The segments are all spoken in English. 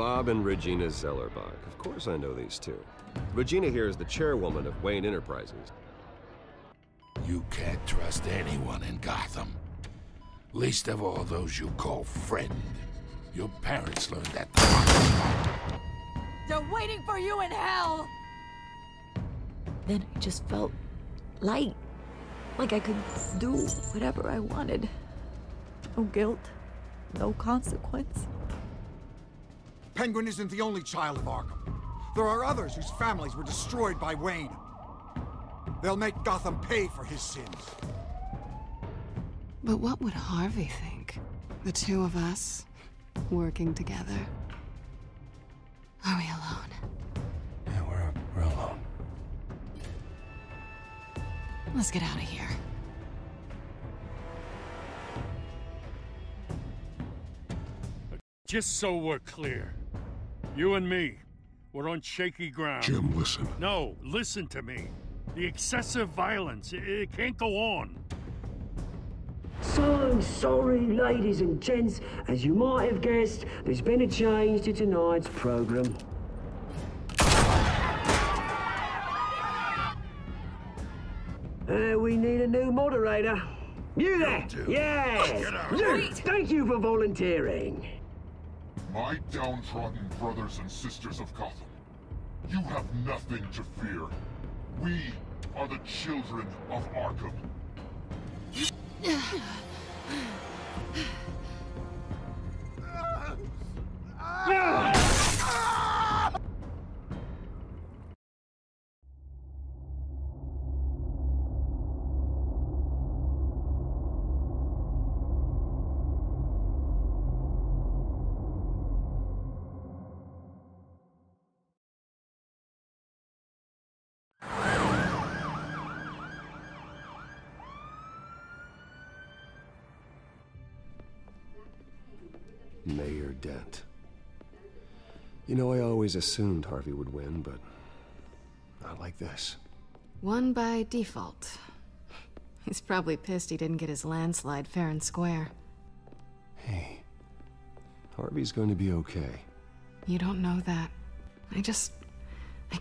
Bob and Regina Zellerbach. Of course I know these two. Regina here is the chairwoman of Wayne Enterprises. You can't trust anyone in Gotham. Least of all those you call friend. Your parents learned that. They're waiting for you in hell! Then I just felt light. Like I could do whatever I wanted. No guilt, no consequence. Penguin isn't the only child of Arkham. There are others whose families were destroyed by Wayne. They'll make Gotham pay for his sins. But what would Harvey think? The two of us, working together? Are we alone? Yeah, we're alone. Let's get out of here. Just so we're clear, you and me, we're on shaky ground. Jim, listen. No, listen to me. The excessive violence, it can't go on. So sorry, ladies and gents. As you might have guessed, there's been a change to tonight's program. We need a new moderator. You there? Yeah! Luke, thank you for volunteering. My downtrodden brothers and sisters of Gotham, you have nothing to fear. We are the children of Arkham. Mayor Dent. You know, I always assumed Harvey would win, but not like this. Won by default. He's probably pissed he didn't get his landslide fair and square. Hey, Harvey's going to be okay. You don't know that. I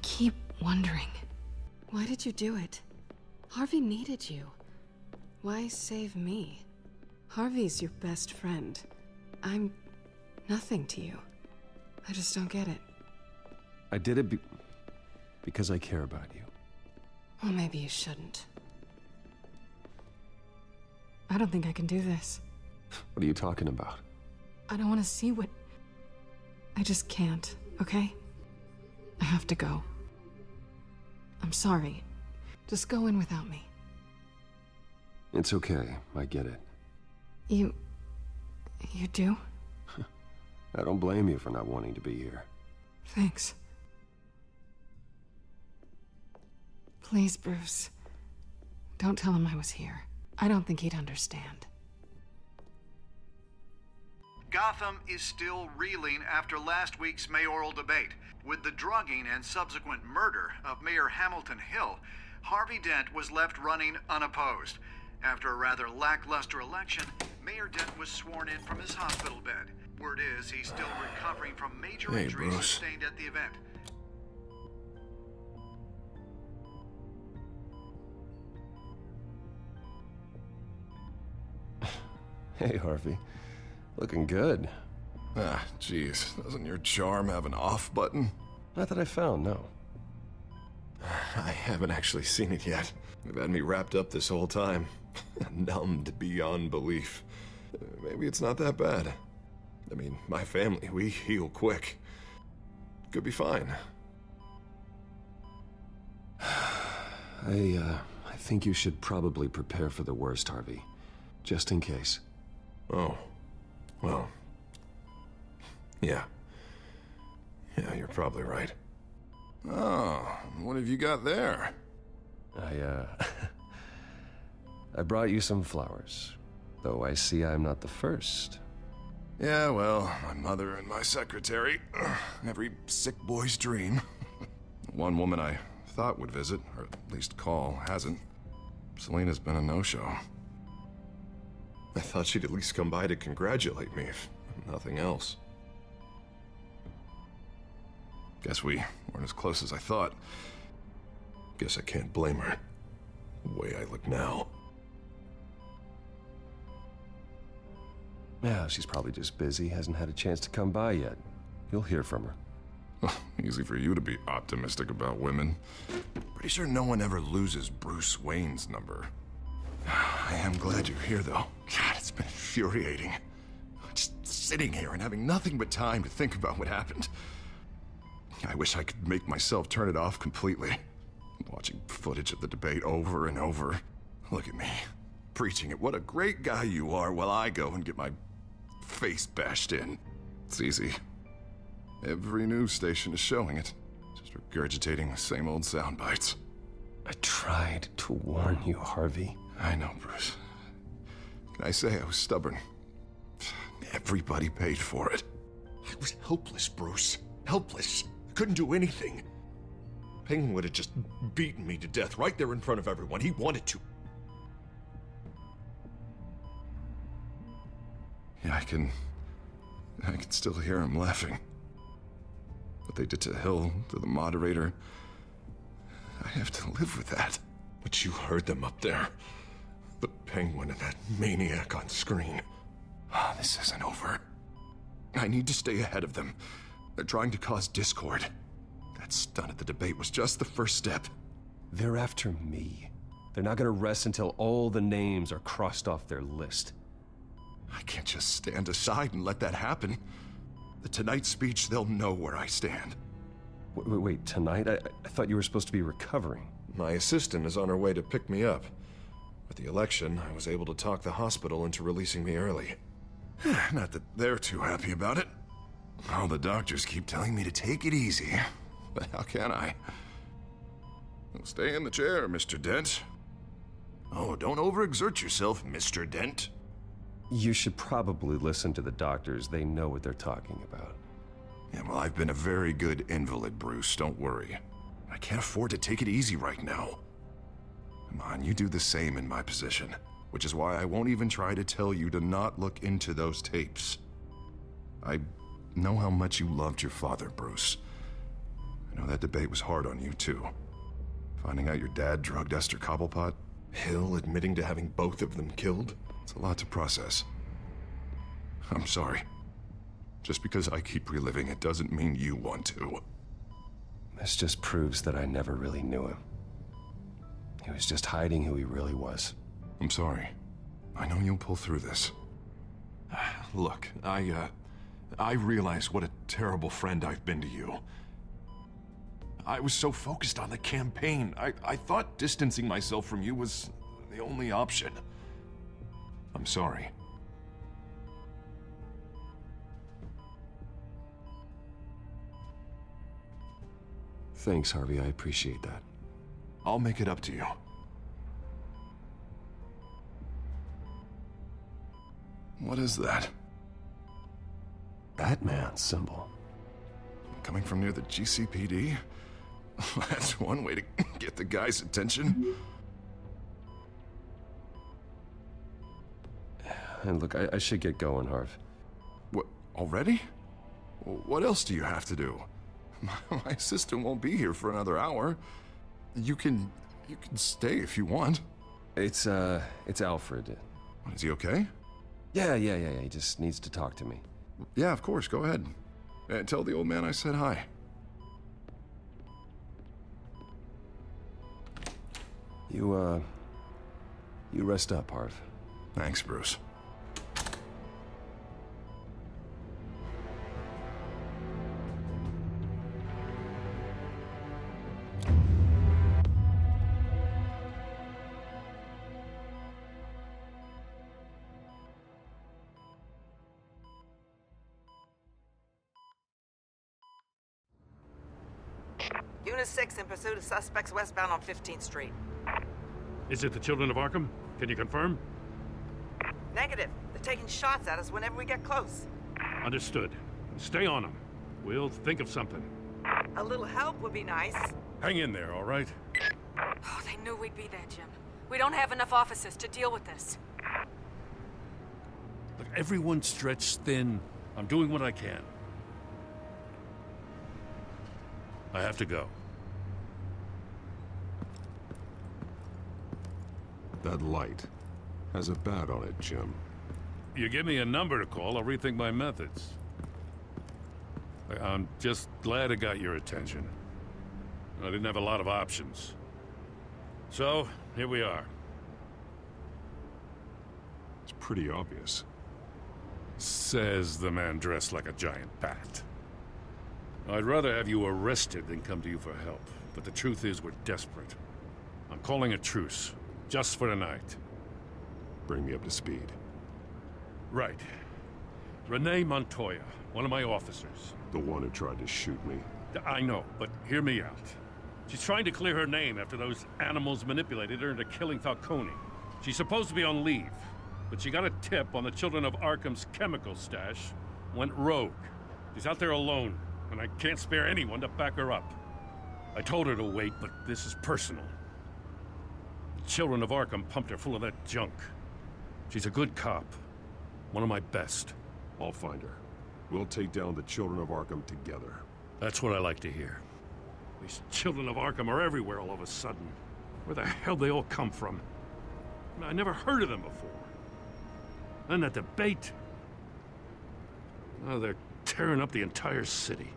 keep wondering. Why did you do it? Harvey needed you. Why save me? Harvey's your best friend. I'm nothing to you. I just don't get it. I did it because I care about you. Well, maybe you shouldn't. I don't think I can do this. What are you talking about? I don't want to see what... I just can't, okay? I have to go. I'm sorry. Just go in without me. It's okay. I get it. You do? I don't blame you for not wanting to be here. Thanks. Please, Bruce. Don't tell him I was here. I don't think he'd understand. Gotham is still reeling after last week's mayoral debate. With the drugging and subsequent murder of Mayor Hamilton Hill, Harvey Dent was left running unopposed. After a rather lackluster election, Mayor Dent was sworn in from his hospital bed. Word is he's still recovering from major injuries sustained at the event. Hey, Harvey. Looking good. Ah, jeez. Doesn't your charm have an off button? Not that I found, no. I haven't actually seen it yet. You've had me wrapped up this whole time. Numbed beyond belief. Maybe it's not that bad. I mean, my family, we heal quick. Could be fine. I think you should probably prepare for the worst, Harvey. Just in case. Oh. Well. Yeah. Yeah, you're probably right. Oh, what have you got there? I brought you some flowers. Though I see I'm not the first. Yeah, well, my mother and my secretary. Every sick boy's dream. One woman I thought would visit, or at least call, hasn't. Selena's been a no-show. I thought she'd at least come by to congratulate me, if nothing else. Guess we weren't as close as I thought. Guess I can't blame her. The way I look now. Yeah, she's probably just busy, hasn't had a chance to come by yet. You'll hear from her. Easy for you to be optimistic about women. Pretty sure no one ever loses Bruce Wayne's number. I am glad you're here, though. God, it's been infuriating. Just sitting here and having nothing but time to think about what happened. I wish I could make myself turn it off completely. Watching footage of the debate over and over. Look at me, preaching at what a great guy you are while I go and get my face bashed in. It's easy. Every news station is showing it. Just regurgitating the same old sound bites. I tried to warn you, Harvey. I know, Bruce. Can I say I was stubborn? Everybody paid for it. I was helpless, Bruce. Helpless. I couldn't do anything. Penguin would have just beaten me to death right there in front of everyone. He wanted to. Yeah, I can still hear him laughing. What they did to Hill, to the moderator, I have to live with that. But you heard them up there. The Penguin and that maniac on screen. This isn't over. I need to stay ahead of them. They're trying to cause discord. That stunt at the debate was just the first step. They're after me. They're not gonna rest until all the names are crossed off their list. I can't just stand aside and let that happen. The Tonight speech, they'll know where I stand. Wait, tonight? I thought you were supposed to be recovering. My assistant is on her way to pick me up. With the election, I was able to talk the hospital into releasing me early. Not that they're too happy about it. All the doctors keep telling me to take it easy. But how can I? Well, stay in the chair, Mr. Dent. Oh, don't overexert yourself, Mr. Dent. You should probably listen to the doctors. They know what they're talking about. Yeah, well, I've been a very good invalid, Bruce. Don't worry. I can't afford to take it easy right now. Come on, you do the same in my position. Which is why I won't even try to tell you to not look into those tapes. I know how much you loved your father, Bruce. I know that debate was hard on you, too. Finding out your dad drugged Esther Cobblepot, Hill admitting to having both of them killed. It's a lot to process. I'm sorry. Just because I keep reliving it doesn't mean you want to. This just proves that I never really knew him. He was just hiding who he really was. I'm sorry. I know you'll pull through this. Look, I realize what a terrible friend I've been to you. I was so focused on the campaign. I thought distancing myself from you was the only option. I'm sorry. Thanks, Harvey. I appreciate that. I'll make it up to you. What is that? Batman's symbol. Coming from near the GCPD? That's one way to get the guy's attention. And look, I should get going, Harv. What, already? What else do you have to do? My assistant won't be here for another hour. You can stay if you want. It's Alfred. Is he okay? Yeah. He just needs to talk to me. Yeah, of course. Go ahead. Tell the old man I said hi. You rest up, Harv. Thanks, Bruce. Unit 6 in pursuit of suspects westbound on 15th Street. Is it the Children of Arkham? Can you confirm? Negative. They're taking shots at us whenever we get close. Understood. Stay on them. We'll think of something. A little help would be nice. Hang in there, all right? Oh, they knew we'd be there, Jim. We don't have enough officers to deal with this. Look, everyone's stretched thin. I'm doing what I can. I have to go. That light has a bat on it, Jim. You give me a number to call, I'll rethink my methods. I'm just glad it got your attention. I didn't have a lot of options. So, here we are. It's pretty obvious. Says the man dressed like a giant bat. I'd rather have you arrested than come to you for help. But the truth is, we're desperate. I'm calling a truce. Just for tonight. Bring me up to speed. Right. Renee Montoya, one of my officers. The one who tried to shoot me. I know, but hear me out. She's trying to clear her name after those animals manipulated her into killing Falcone. She's supposed to be on leave, but she got a tip on the Children of Arkham's chemical stash, went rogue. She's out there alone, and I can't spare anyone to back her up. I told her to wait, but this is personal. The Children of Arkham pumped her full of that junk. She's a good cop. One of my best. I'll find her. We'll take down the Children of Arkham together. That's what I like to hear. These Children of Arkham are everywhere all of a sudden. Where the hell they all come from? I never heard of them before. Then that debate. Oh, they're tearing up the entire city.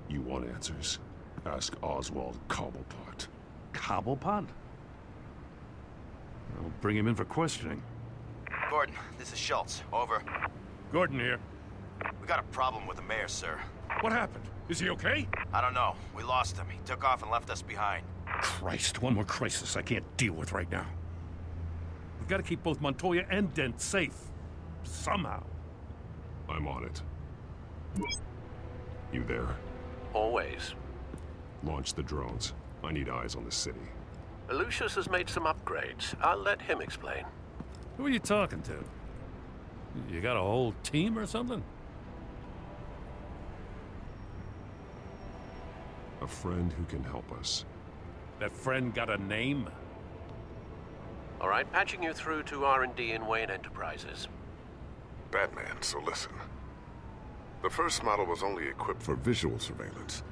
You want answers? Ask Oswald Cobblepot. Cobblepot? I'll bring him in for questioning. Gordon, this is Schultz. Over. Gordon here. We got a problem with the mayor, sir. What happened? Is he okay? I don't know. We lost him. He took off and left us behind. Christ, one more crisis I can't deal with right now. We've got to keep both Montoya and Dent safe. Somehow. I'm on it. You there? Always. Launch the drones. I need eyes on the city. Lucius has made some upgrades. I'll let him explain. Who are you talking to? You got a whole team or something? A friend who can help us. That friend got a name? All right, patching you through to R&D in Wayne Enterprises. Batman, so listen. The first model was only equipped for visual surveillance,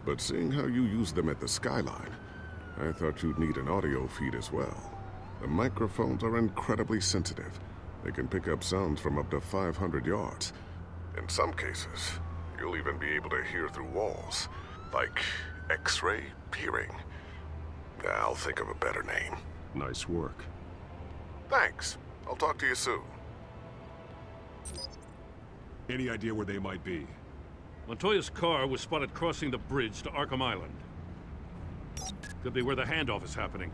but seeing how you use them at the Skyline, I thought you'd need an audio feed as well. The microphones are incredibly sensitive. They can pick up sounds from up to 500 yards. In some cases, you'll even be able to hear through walls, like X-ray peering. I'll think of a better name. Nice work. Thanks. I'll talk to you soon. Any idea where they might be? Montoya's car was spotted crossing the bridge to Arkham Island. Could be where the handoff is happening.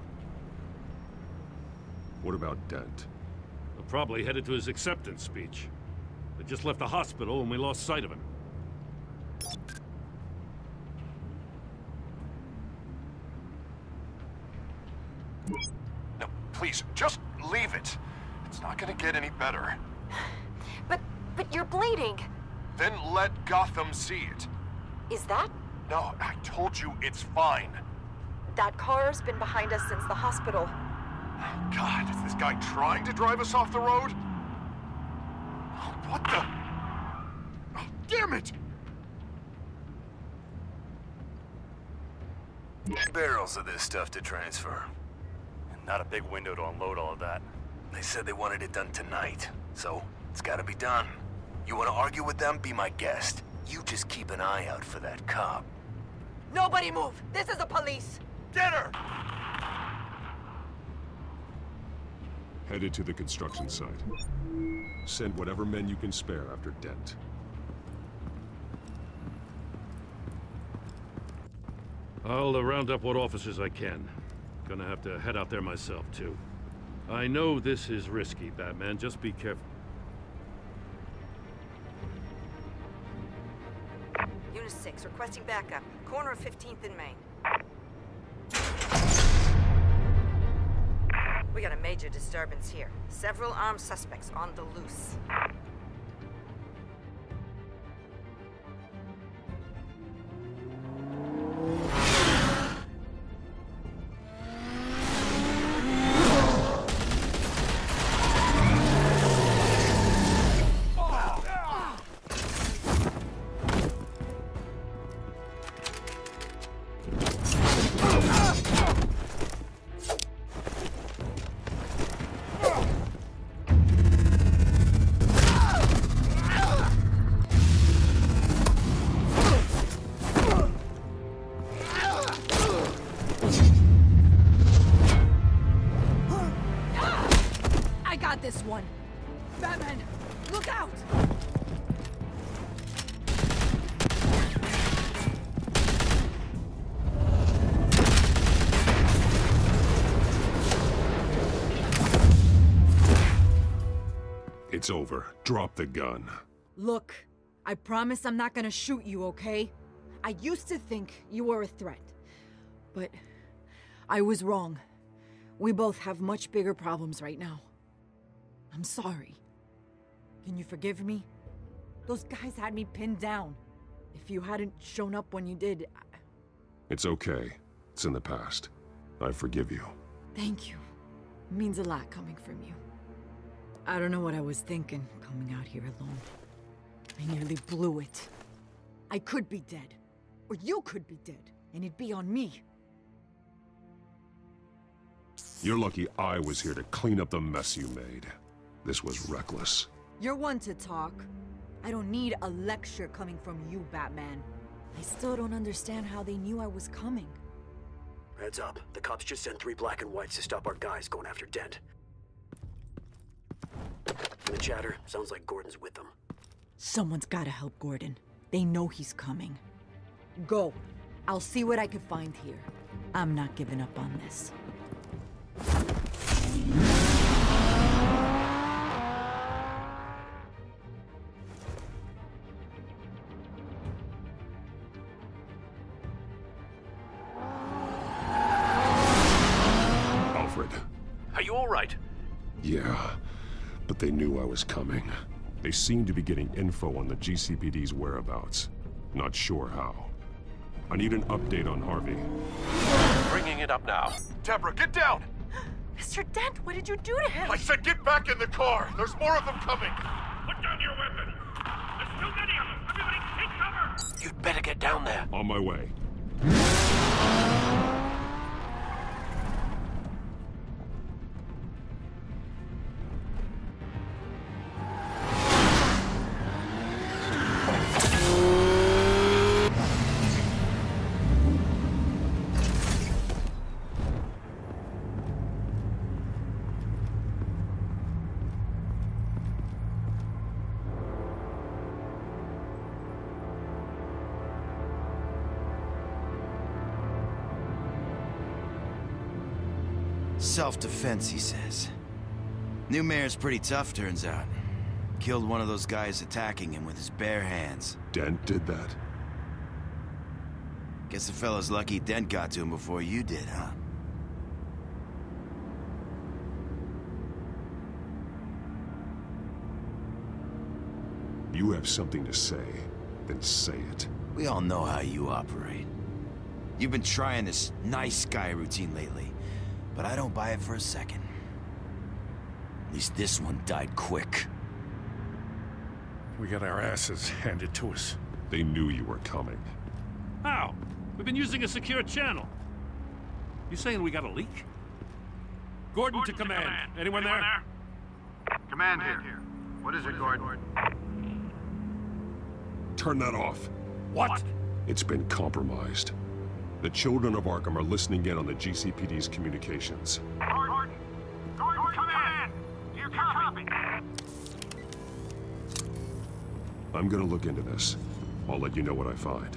What about Dent? They're probably headed to his acceptance speech. They just left the hospital and we lost sight of him. No, please, just leave it. It's not gonna get any better. But you're bleeding. Then let Gotham see it. Is that? No, I told you it's fine. That car's been behind us since the hospital. God, is this guy trying to drive us off the road? Oh, what the? Oh, damn it! Barrels of this stuff to transfer. And not a big window to unload all of that. They said they wanted it done tonight, so it's gotta be done. You wanna argue with them? Be my guest. You just keep an eye out for that cop. Nobody move! This is the police! Get her! Headed to the construction site. Send whatever men you can spare after Dent. I'll round up what officers I can. Gonna have to head out there myself, too. I know this is risky, Batman. Just be careful. Unit 6, requesting backup. Corner of 15th and Main. We got a major disturbance here. Several armed suspects on the loose. this one. Batman, look out! It's over. Drop the gun. Look, I promise I'm not gonna shoot you, okay? I used to think you were a threat, but I was wrong. We both have much bigger problems right now. I'm sorry. Can you forgive me? Those guys had me pinned down. If you hadn't shown up when you did, It's okay. It's in the past. I forgive you. Thank you. It means a lot coming from you. I don't know what I was thinking, coming out here alone. I nearly blew it. I could be dead. Or you could be dead, and it'd be on me. You're lucky I was here to clean up the mess you made. This was reckless. You're one to talk. I don't need a lecture coming from you, Batman. I still don't understand how they knew I was coming. Heads up. The cops just sent 3 black and whites to stop our guys going after Dent. From the chatter, sounds like Gordon's with them. Someone's gotta help Gordon. They know he's coming. Go. I'll see what I can find here. I'm not giving up on this. Alfred. Are you all right? Yeah, but they knew I was coming. They seemed to be getting info on the GCPD's whereabouts. Not sure how. I need an update on Harvey. Bringing it up now. Deborah, get down! Mr. Dent, what did you do to him? I said get back in the car! There's more of them coming! Put down your weapon! There's too many of them! Everybody take cover! You'd better get down there. On my way. Self-defense, he says. New mayor's pretty tough, turns out. Killed one of those guys attacking him with his bare hands. Dent did that? Guess the fella's lucky Dent got to him before you did, huh? You have something to say, then say it. We all know how you operate. You've been trying this nice guy routine lately, but I don't buy it for a second. At least this one died quick. We got our asses handed to us. They knew you were coming. How? We've been using a secure channel. You saying we got a leak? Gordon to command. Anyone there? Command here. What is it, Gordon? Turn that off. What? It's been compromised. The children of Arkham are listening in on the GCPD's communications. Gordon, command! Do you copy? I'm gonna look into this. I'll let you know what I find.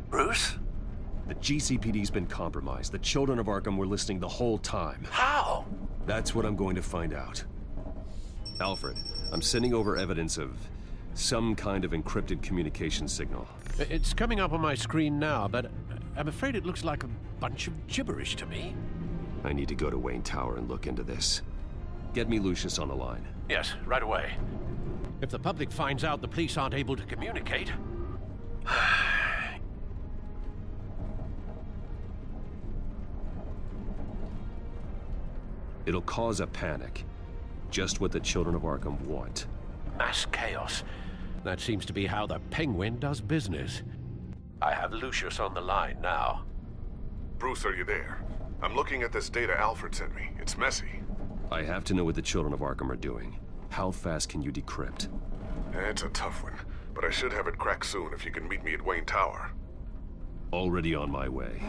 Bruce? The GCPD's been compromised. The children of Arkham were listening the whole time. How? That's what I'm going to find out. Alfred, I'm sending over evidence of some kind of encrypted communication signal. It's coming up on my screen now, but I'm afraid it looks like a bunch of gibberish to me. I need to go to Wayne Tower and look into this. Get me Lucius on the line. Yes, right away. If the public finds out the police aren't able to communicate... It'll cause a panic. Just what the children of Arkham want. Mass chaos. That seems to be how the Penguin does business. I have Lucius on the line now. Bruce, are you there? I'm looking at this data Alfred sent me. It's messy. I have to know what the children of Arkham are doing. How fast can you decrypt? It's a tough one, but I should have it cracked soon if you can meet me at Wayne Tower. Already on my way.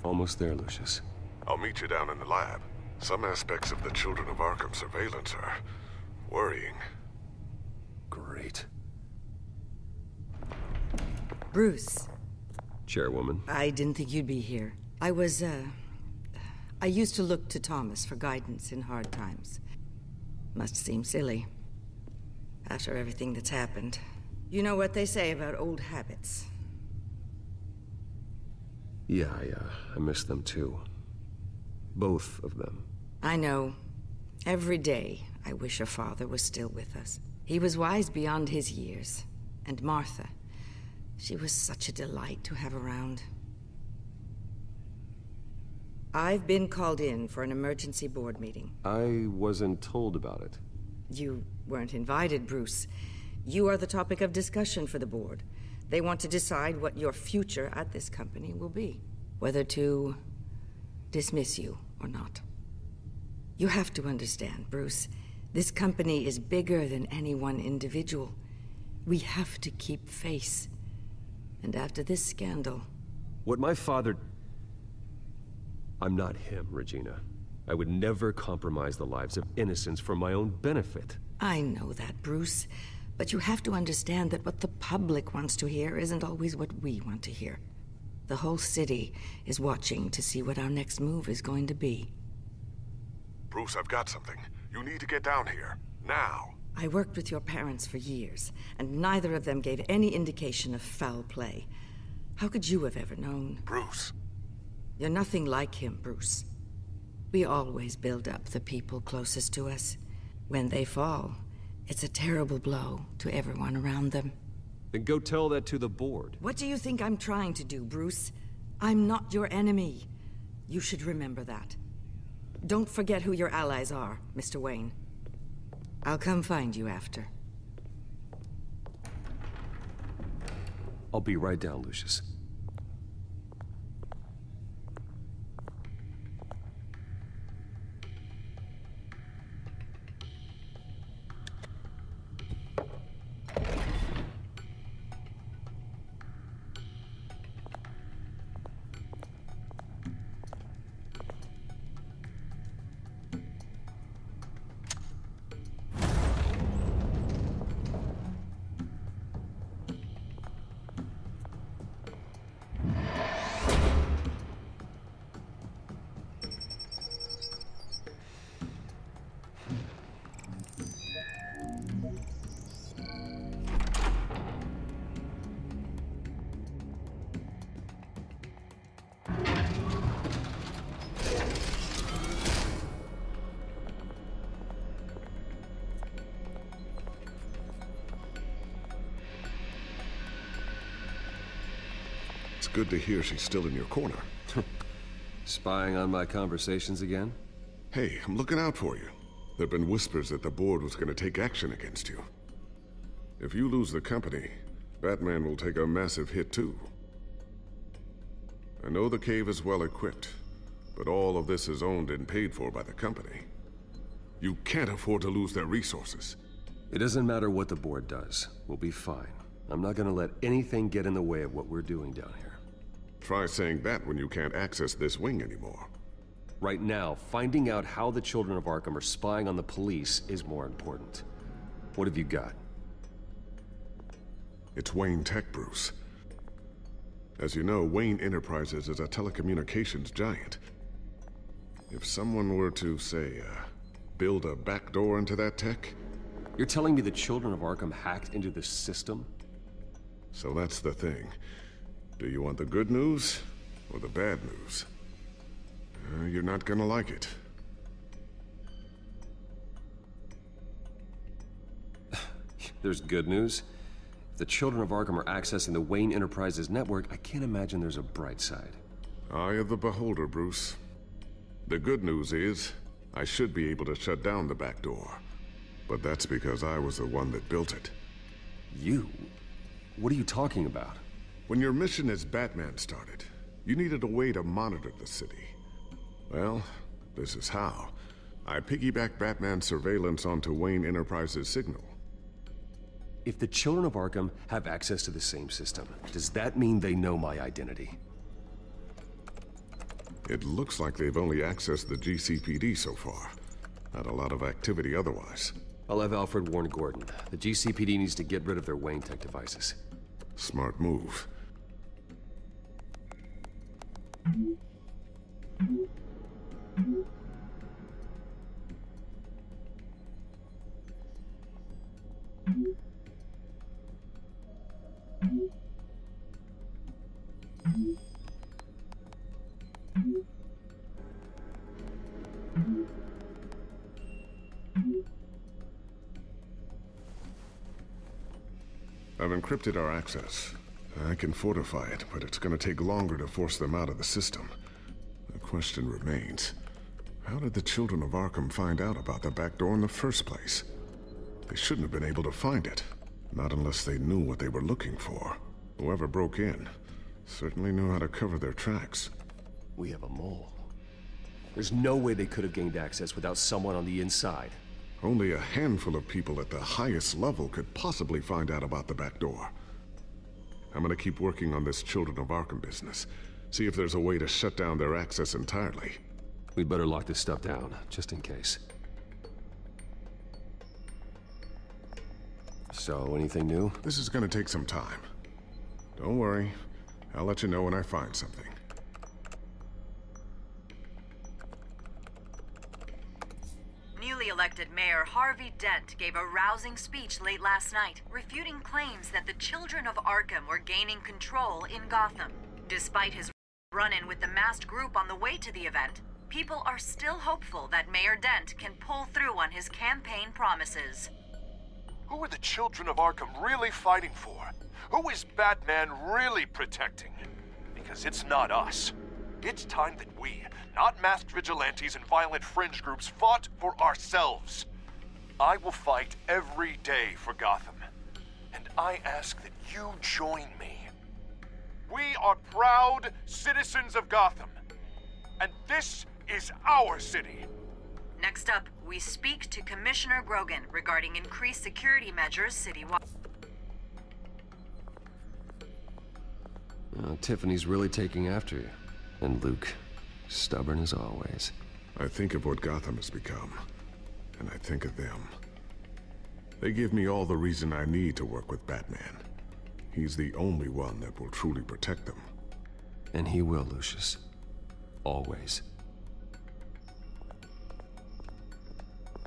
Almost there, Lucius. I'll meet you down in the lab. Some aspects of the Children of Arkham surveillance are worrying. Great. Bruce. Chairwoman. I didn't think you'd be here. I used to look to Thomas for guidance in hard times. Must seem silly. After everything that's happened. You know what they say about old habits. Yeah, I miss them too. Both of them. I know. Every day, I wish your father was still with us. He was wise beyond his years. And Martha, she was such a delight to have around. I've been called in for an emergency board meeting. I wasn't told about it. You weren't invited, Bruce. You are the topic of discussion for the board. They want to decide what your future at this company will be. Whether to dismiss you or not. You have to understand, Bruce. This company is bigger than any one individual. We have to keep face. And after this scandal... What my father... I'm not him, Regina. I would never compromise the lives of innocents for my own benefit. I know that, Bruce. But you have to understand that what the public wants to hear isn't always what we want to hear. The whole city is watching to see what our next move is going to be. Bruce, I've got something. You need to get down here. Now. I worked with your parents for years, and neither of them gave any indication of foul play. How could you have ever known? Bruce. You're nothing like him, Bruce. We always build up the people closest to us. When they fall, it's a terrible blow to everyone around them. Then go tell that to the board. What do you think I'm trying to do, Bruce? I'm not your enemy. You should remember that. Don't forget who your allies are, Mr. Wayne. I'll come find you after. I'll be right down, Lucius. It's good to hear she's still in your corner. Spying on my conversations again? Hey, I'm looking out for you. There've been whispers that the board was going to take action against you. If you lose the company, Batman will take a massive hit too. I know the cave is well equipped, but all of this is owned and paid for by the company. You can't afford to lose their resources. It doesn't matter what the board does. We'll be fine. I'm not gonna let anything get in the way of what we're doing down here. Try saying that when you can't access this wing anymore. Right now, finding out how the Children of Arkham are spying on the police is more important. What have you got? It's Wayne Tech, Bruce. As you know, Wayne Enterprises is a telecommunications giant. If someone were to, say, build a backdoor into that tech... You're telling me the Children of Arkham hacked into this system? So that's the thing. Do you want the good news or the bad news? You're not gonna like it. There's good news. If the Children of Arkham are accessing the Wayne Enterprises network, I can't imagine there's a bright side. Eye of the beholder, Bruce. The good news is, I should be able to shut down the back door. But that's because I was the one that built it. You? What are you talking about? When your mission as Batman started, you needed a way to monitor the city. Well, this is how. I piggybacked Batman's surveillance onto Wayne Enterprises' signal. If the Children of Arkham have access to the same system, does that mean they know my identity? It looks like they've only accessed the GCPD so far. Not a lot of activity otherwise. I'll have Alfred warn Gordon. The GCPD needs to get rid of their Wayne Tech devices. Smart move. I've encrypted our access. I can fortify it, but it's gonna take longer to force them out of the system. The question remains, how did the children of Arkham find out about the back door in the first place? They shouldn't have been able to find it. Not unless they knew what they were looking for. Whoever broke in certainly knew how to cover their tracks. We have a mole. There's no way they could have gained access without someone on the inside. Only a handful of people at the highest level could possibly find out about the back door. I'm gonna keep working on this Children of Arkham business. See if there's a way to shut down their access entirely. We'd better lock this stuff down, just in case. So, anything new? This is gonna take some time. Don't worry. I'll let you know when I find something. Newly elected Mayor Harvey Dent gave a rousing speech late last night, refuting claims that the children of Arkham were gaining control in Gotham. Despite his run-in with the masked group on the way to the event, people are still hopeful that Mayor Dent can pull through on his campaign promises. Who are the children of Arkham really fighting for? Who is Batman really protecting? Because it's not us. It's time that we, not masked vigilantes and violent fringe groups, fought for ourselves. I will fight every day for Gotham. And I ask that you join me. We are proud citizens of Gotham. And this is our city. Next up, we speak to Commissioner Grogan regarding increased security measures citywide. Tiffany's really taking after you. And Luke, stubborn as always. I think of what Gotham has become, and I think of them. They give me all the reason I need to work with Batman. He's the only one that will truly protect them. And he will, Lucius. Always.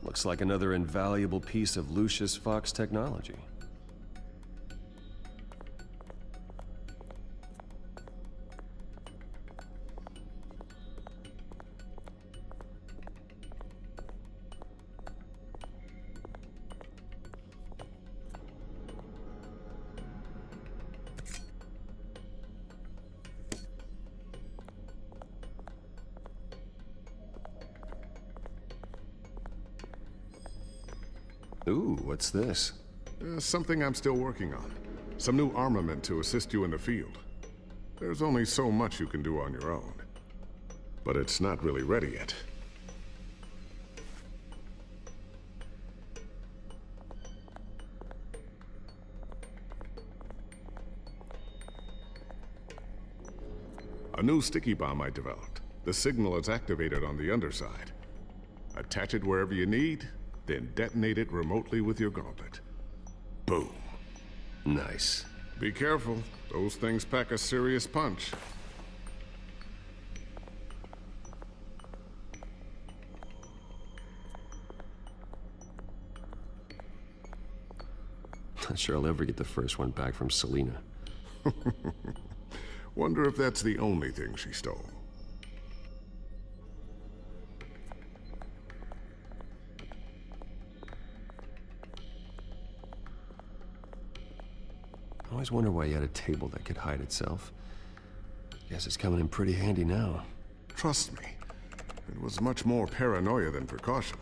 Looks like another invaluable piece of Lucius Fox technology. Ooh, what's this? Something I'm still working on. Some new armament to assist you in the field. There's only so much you can do on your own. But it's not really ready yet. A new sticky bomb I developed. The signal is activated on the underside. Attach it wherever you need, then detonate it remotely with your gauntlet. Boom. Nice. Be careful. Those things pack a serious punch. Not sure I'll ever get the first one back from Selina. Wonder if that's the only thing she stole. I always wonder why you had a table that could hide itself. Guess it's coming in pretty handy now. Trust me, it was much more paranoia than precaution.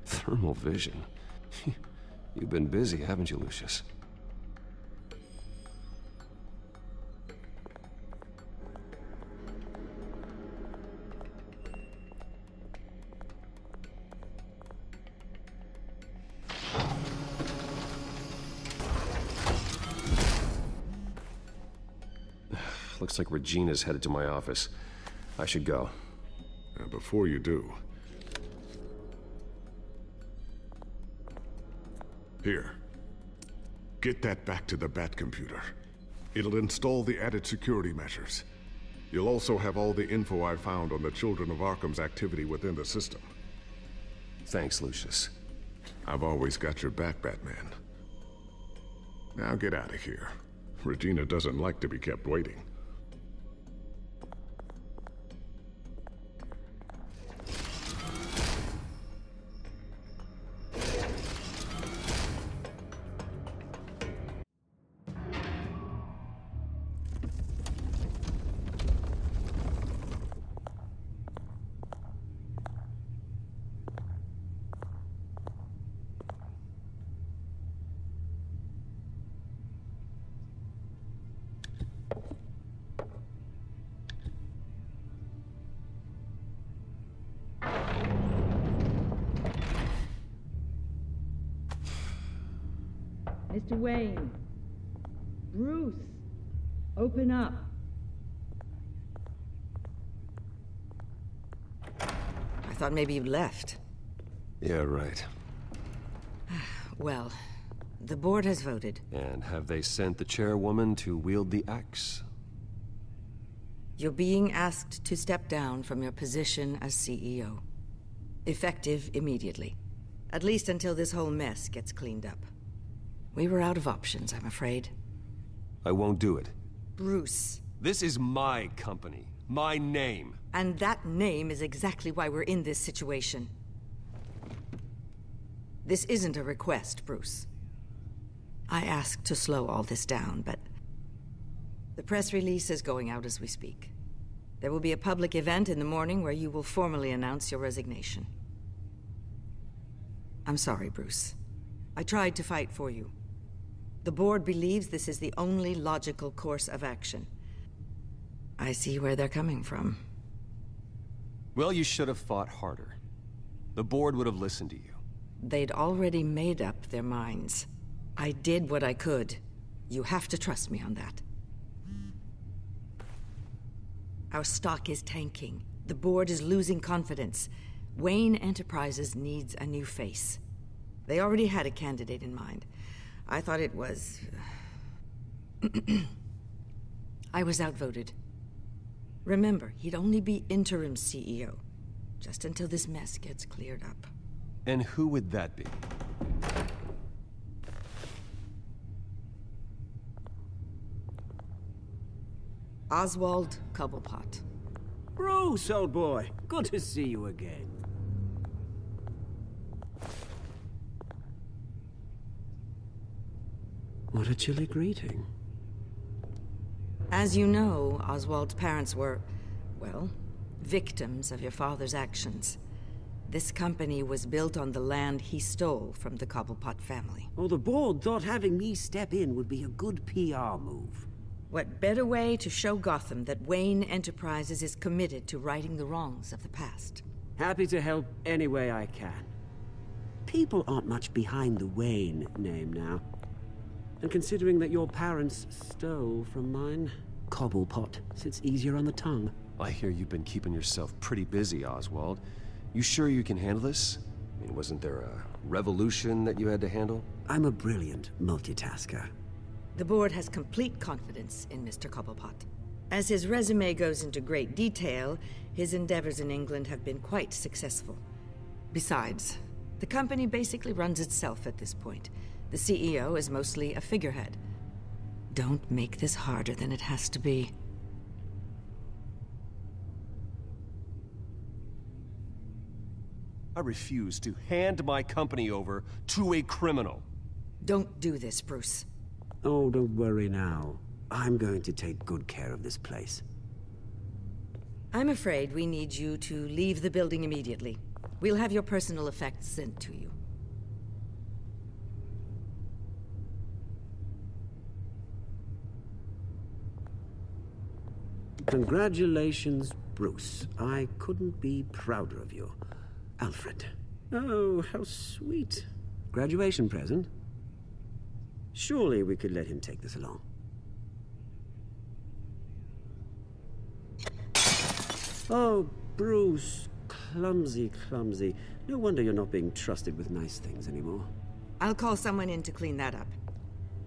Thermal vision. You've been busy, haven't you, Lucius? Looks like Regina's headed to my office. I should go. Before you do... Here. Get that back to the Bat computer. It'll install the added security measures. You'll also have all the info I found on the Children of Arkham's activity within the system. Thanks, Lucius. I've always got your back, Batman. Now get out of here. Regina doesn't like to be kept waiting. Mr. Wayne. Bruce. Open up. I thought maybe you left. Yeah, right. Well, the board has voted. And have they sent the chairwoman to wield the axe? You're being asked to step down from your position as CEO. Effective immediately. At least until this whole mess gets cleaned up. We were out of options, I'm afraid. I won't do it. Bruce. This is my company. My name. And that name is exactly why we're in this situation. This isn't a request, Bruce. I asked to slow all this down, but... the press release is going out as we speak. There will be a public event in the morning where you will formally announce your resignation. I'm sorry, Bruce. I tried to fight for you. The board believes this is the only logical course of action. I see where they're coming from. Well, you should have fought harder. The board would have listened to you. They'd already made up their minds. I did what I could. You have to trust me on that. Our stock is tanking. The board is losing confidence. Wayne Enterprises needs a new face. They already had a candidate in mind. I thought it was... I was outvoted. Remember, he'd only be interim CEO, just until this mess gets cleared up. And who would that be? Oswald Cobblepot. Bruce, old boy. Good to see you again. What a chilly greeting. As you know, Oswald's parents were, well, victims of your father's actions. This company was built on the land he stole from the Cobblepot family. Oh, the board thought having me step in would be a good PR move. What better way to show Gotham that Wayne Enterprises is committed to righting the wrongs of the past? Happy to help any way I can. People aren't much behind the Wayne name now. And considering that your parents stole from mine, Cobblepot sits easier on the tongue. I hear you've been keeping yourself pretty busy, Oswald. You sure you can handle this? I mean, wasn't there a revolution that you had to handle? I'm a brilliant multitasker. The board has complete confidence in Mr. Cobblepot. As his resume goes into great detail, his endeavors in England have been quite successful. Besides, the company basically runs itself at this point. The CEO is mostly a figurehead. Don't make this harder than it has to be. I refuse to hand my company over to a criminal. Don't do this, Bruce. Oh, don't worry now. I'm going to take good care of this place. I'm afraid we need you to leave the building immediately. We'll have your personal effects sent to you. Congratulations, Bruce. I couldn't be prouder of you. Alfred. Oh, how sweet. Graduation present? Surely we could let him take this along. Oh, Bruce. Clumsy, clumsy. No wonder you're not being trusted with nice things anymore. I'll call someone in to clean that up.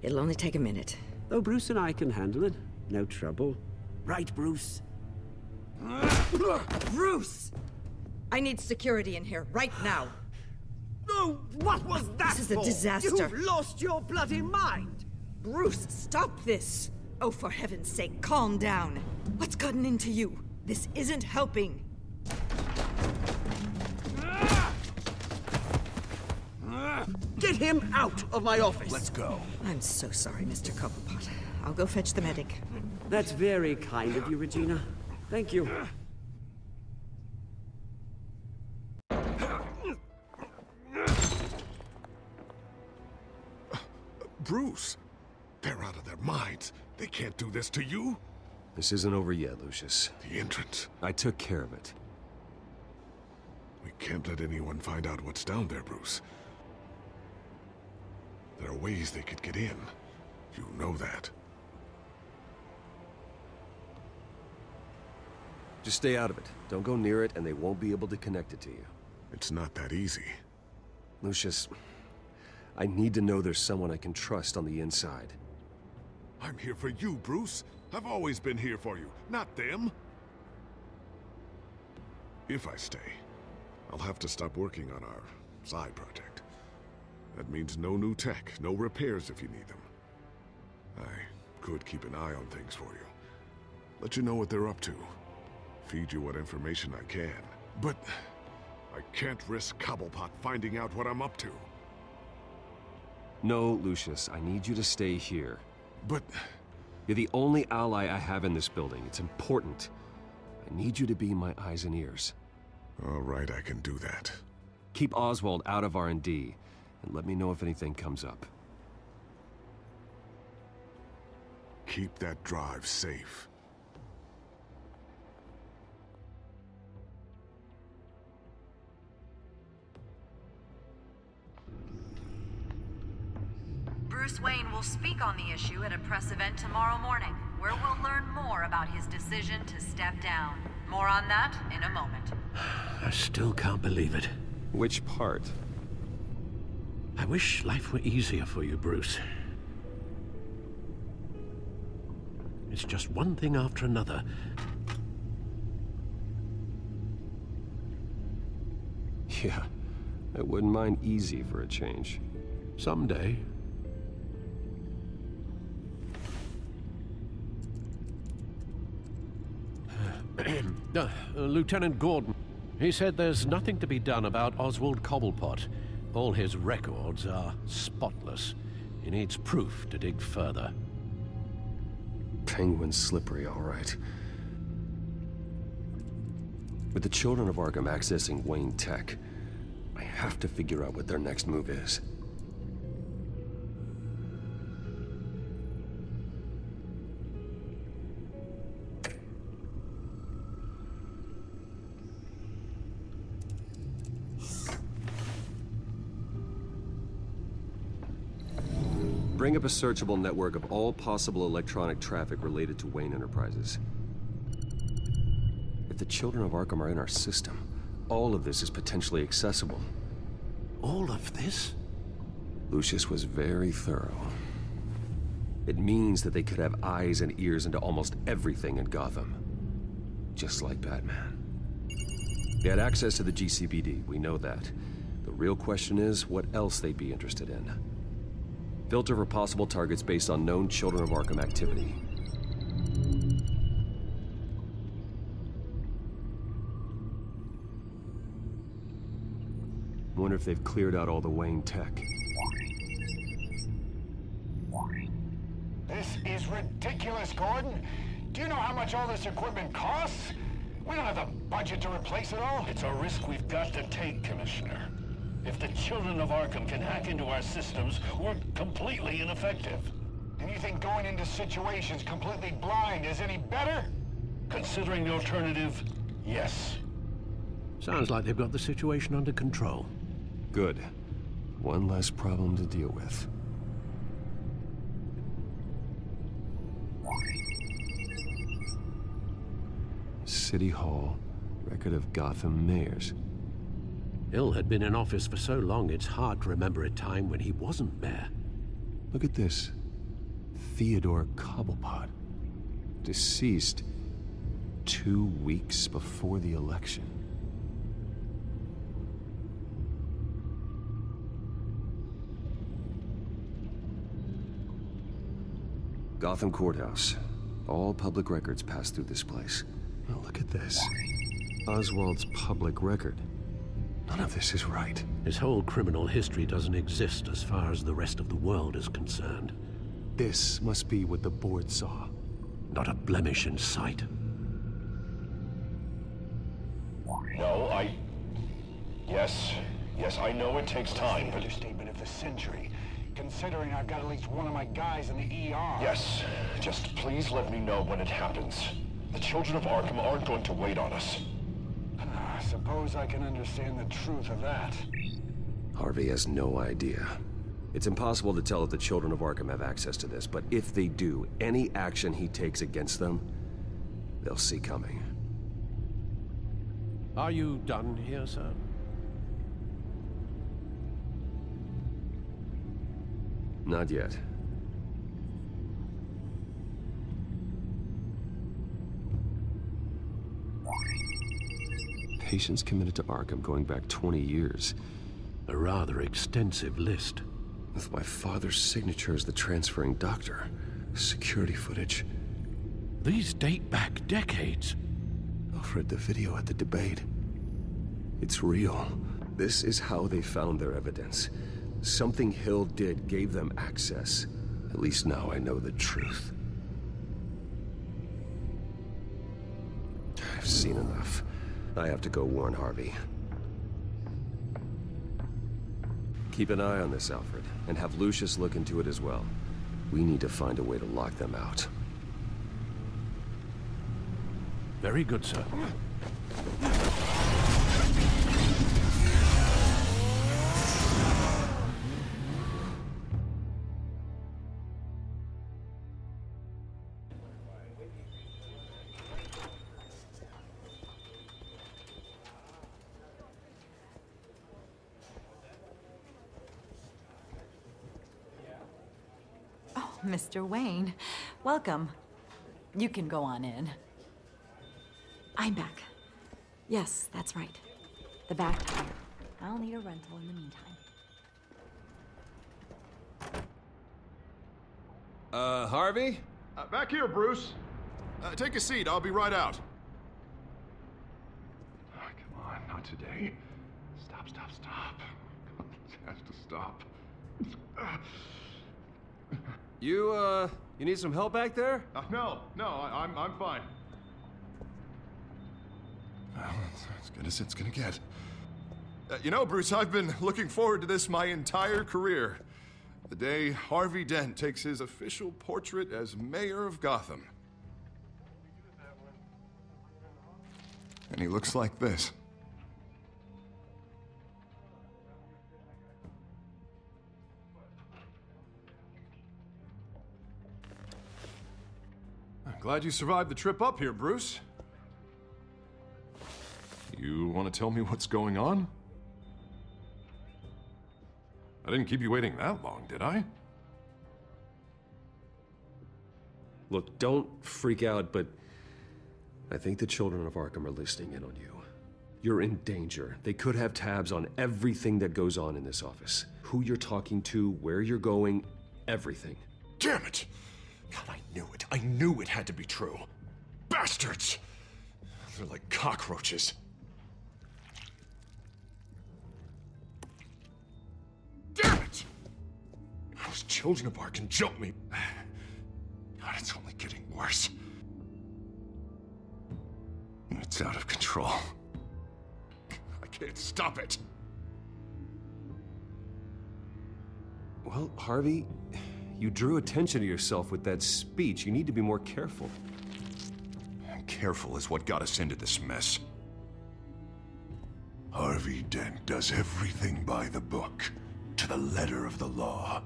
It'll only take a minute. Oh, Bruce and I can handle it. No trouble. Right, Bruce? Bruce! I need security in here, right now. Oh, what was that This is a for? disaster. You've lost your bloody mind! Bruce, stop this! Oh, for heaven's sake, calm down. What's gotten into you? This isn't helping. Get him out of my office! Let's go. I'm so sorry, Mr. Cobblepot. I'll go fetch the medic. That's very kind of you, Regina. Thank you. Bruce, they're out of their minds. They can't do this to you. This isn't over yet, Lucius. The entrance. I took care of it. We can't let anyone find out what's down there, Bruce. There are ways they could get in. You know that. Just stay out of it. Don't go near it, and they won't be able to connect it to you. It's not that easy. Lucius, I need to know there's someone I can trust on the inside. I'm here for you, Bruce. I've always been here for you, not them. If I stay, I'll have to stop working on our side project. That means no new tech, no repairs if you need them. I could keep an eye on things for you. Let you know what they're up to. Feed you what information I can. But I can't risk Cobblepot finding out what I'm up to. No, Lucius, I need you to stay here. But... You're the only ally I have in this building. It's important. I need you to be my eyes and ears. All right, I can do that. Keep Oswald out of R&D, and let me know if anything comes up. Keep that drive safe. Bruce Wayne will speak on the issue at a press event tomorrow morning, where we'll learn more about his decision to step down. More on that in a moment. I still can't believe it. Which part? I wish life were easier for you, Bruce. It's just one thing after another. Yeah, I wouldn't mind easy for a change. Someday. Lieutenant Gordon, he said there's nothing to be done about Oswald Cobblepot. All his records are spotless. He needs proof to dig further. Penguin's slippery, all right. With the children of Arkham accessing Wayne Tech, I have to figure out what their next move is. Bring up a searchable network of all possible electronic traffic related to Wayne Enterprises. If the children of Arkham are in our system, all of this is potentially accessible. All of this? Lucius was very thorough. It means that they could have eyes and ears into almost everything in Gotham. Just like Batman. They had access to the GCPD, we know that. The real question is what else they'd be interested in. Filter for possible targets based on known Children of Arkham activity. Wonder if they've cleared out all the Wayne tech. This is ridiculous, Gordon. Do you know how much all this equipment costs? We don't have the budget to replace it all. It's a risk we've got to take, Commissioner. If the Children of Arkham can hack into our systems, we're completely ineffective. And you think going into situations completely blind is any better? Considering the alternative, yes. Sounds like they've got the situation under control. Good. One less problem to deal with. City Hall, Record of Gotham mayors. Hill had been in office for so long, it's hard to remember a time when he wasn't mayor. Look at this. Theodore Cobblepot. Deceased 2 weeks before the election. Gotham Courthouse. All public records pass through this place. Oh, look at this. Oswald's public record. None of this is right. His whole criminal history doesn't exist as far as the rest of the world is concerned. This must be what the board saw. Not a blemish in sight. No, Yes, I know it takes time, but... Understatement of the century. Considering I've got at least one of my guys in the ER. Yes, just please let me know when it happens. The children of Arkham aren't going to wait on us. I suppose I can understand the truth of that. Harvey has no idea. It's impossible to tell if the children of Arkham have access to this, but if they do, any action he takes against them, they'll see coming. Are you done here, sir? Not yet. Patients committed to Arkham going back 20 years. A rather extensive list. With my father's signature as the transferring doctor. Security footage. These date back decades. I've read the video at the debate. It's real. This is how they found their evidence. Something Hill did gave them access. At least now I know the truth. I've seen enough. I have to go warn Harvey. Keep an eye on this, Alfred, and have Lucius look into it as well. We need to find a way to lock them out. Very good, sir. Mr. Wayne, welcome. You can go on in. I'm back. Yes, that's right. The back tire. I'll need a rental in the meantime. Harvey? Back here, Bruce. Take a seat. I'll be right out. Oh, come on, not today. Stop. It has to stop. You need some help back there? No, I'm fine. Well, it's as good as it's gonna get. You know, Bruce, I've been looking forward to this my entire career. The day Harvey Dent takes his official portrait as mayor of Gotham. And he looks like this. I'm glad you survived the trip up here, Bruce. You want to tell me what's going on? I didn't keep you waiting that long, did I? Look, don't freak out, but I think the children of Arkham are listening in on you. You're in danger. They could have tabs on everything that goes on in this office. Who you're talking to, where you're going, everything. Damn it! God, I knew it. I knew it had to be true. Bastards! They're like cockroaches. Damn it! Those children of Arkham jumped me. God, it's only getting worse. It's out of control. I can't stop it. Well, Harvey, you drew attention to yourself with that speech. You need to be more careful. Careful is what got us into this mess. Harvey Dent does everything by the book, to the letter of the law.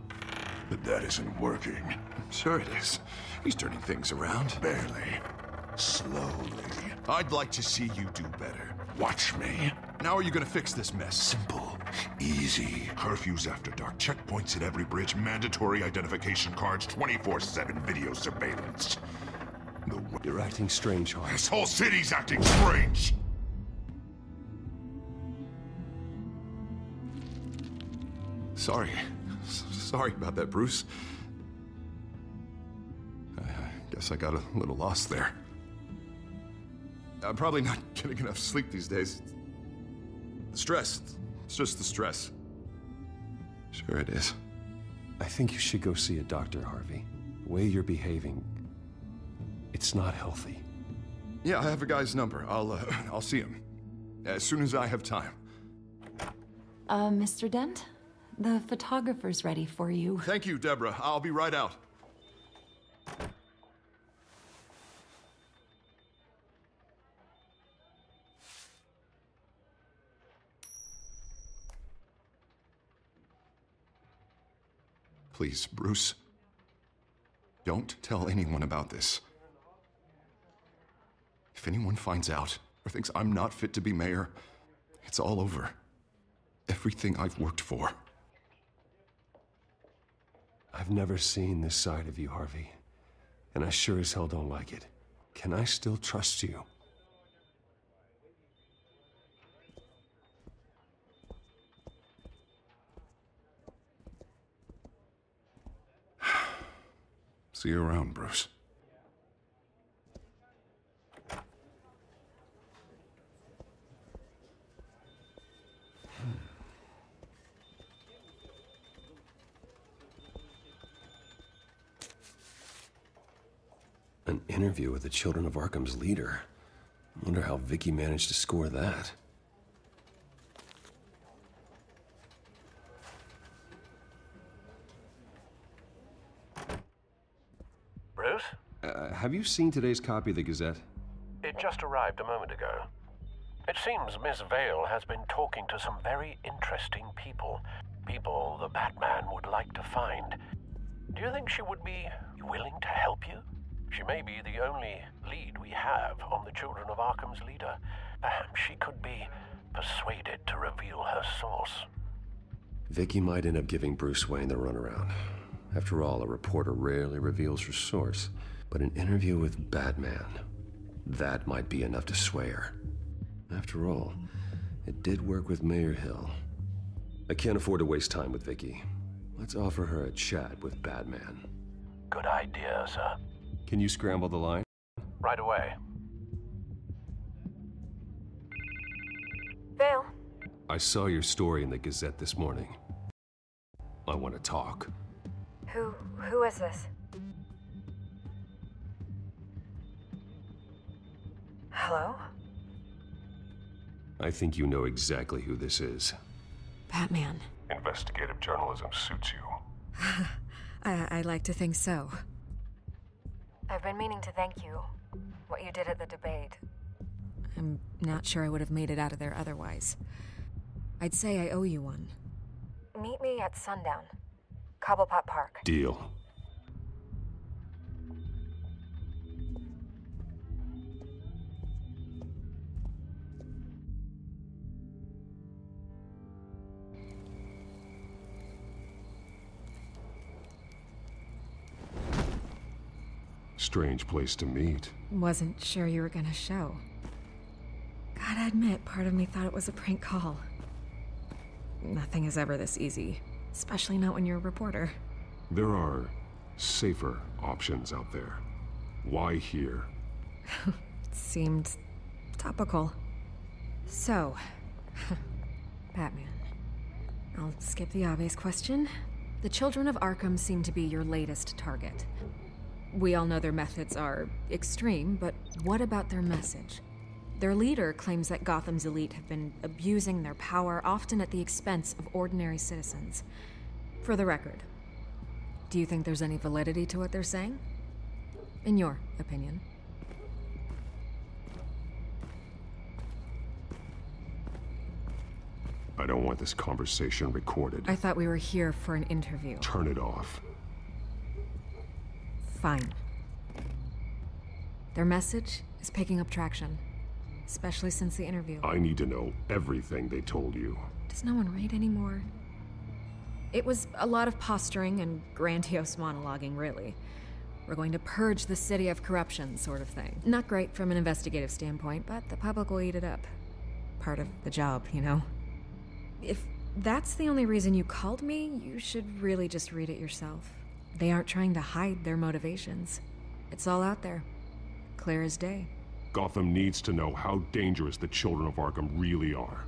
But that isn't working. Sure it is. He's turning things around. Barely. slowly. I'd like to see you do better. Watch me. Now are you gonna fix this mess? Simple. Easy. Curfews after dark, checkpoints at every bridge, mandatory identification cards, 24/7 video surveillance. You're acting strange, Harvey. This whole city's acting strange! Sorry about that, Bruce. I guess I got a little lost there. I'm probably not getting enough sleep these days. The stress. It's just the stress. Sure it is. I think you should go see a doctor, Harvey. The way you're behaving, it's not healthy. Yeah, I have a guy's number. I'll see him as soon as I have time. Mr. Dent? The photographer's ready for you. Thank you, Deborah. I'll be right out. Please, Bruce. Don't tell anyone about this. If anyone finds out or thinks I'm not fit to be mayor, it's all over. Everything I've worked for. I've never seen this side of you, Harvey. And I sure as hell don't like it. Can I still trust you? See you around, Bruce. An interview with the Children of Arkham's leader. I wonder how Vicky managed to score that. Bruce? Have you seen today's copy of the Gazette? It just arrived a moment ago. It seems Miss Vale has been talking to some very interesting people. People the Batman would like to find. Do you think she would be willing to help you? She may be the only lead we have on the Children of Arkham's leader. Perhaps she could be persuaded to reveal her source. Vicky might end up giving Bruce Wayne the runaround. After all, a reporter rarely reveals her source. But an interview with Batman, that might be enough to sway her. After all, it did work with Mayor Hill. I can't afford to waste time with Vicky. Let's offer her a chat with Batman. Good idea, sir. Can you scramble the line? Right away. Vale. I saw your story in the Gazette this morning. I want to talk. Who is this? Hello? I think you know exactly who this is. Batman. Investigative journalism suits you. I like to think so. I've been meaning to thank you. What you did at the debate. I'm not sure I would have made it out of there otherwise. I'd say I owe you one. Meet me at sundown. Cobblepot Park. Deal. Strange place to meet. Wasn't sure you were gonna show. Gotta admit, part of me thought it was a prank call. Nothing is ever this easy, especially not when you're a reporter. There are safer options out there. Why here? Seemed topical. So, Batman. I'll skip the obvious question. The Children of Arkham seem to be your latest target. We all know their methods are extreme, but what about their message? Their leader claims that Gotham's elite have been abusing their power, often at the expense of ordinary citizens. For the record, do you think there's any validity to what they're saying? In your opinion? I don't want this conversation recorded. I thought we were here for an interview. Turn it off. Fine. Their message is picking up traction, especially since the interview. I need to know everything they told you. Does no one read anymore? It was a lot of posturing and grandiose monologuing, really. We're going to purge the city of corruption, sort of thing. Not great from an investigative standpoint, but the public will eat it up. Part of the job, you know? If that's the only reason you called me, you should really just read it yourself. They aren't trying to hide their motivations. It's all out there. Clear as day. Gotham needs to know how dangerous the children of Arkham really are.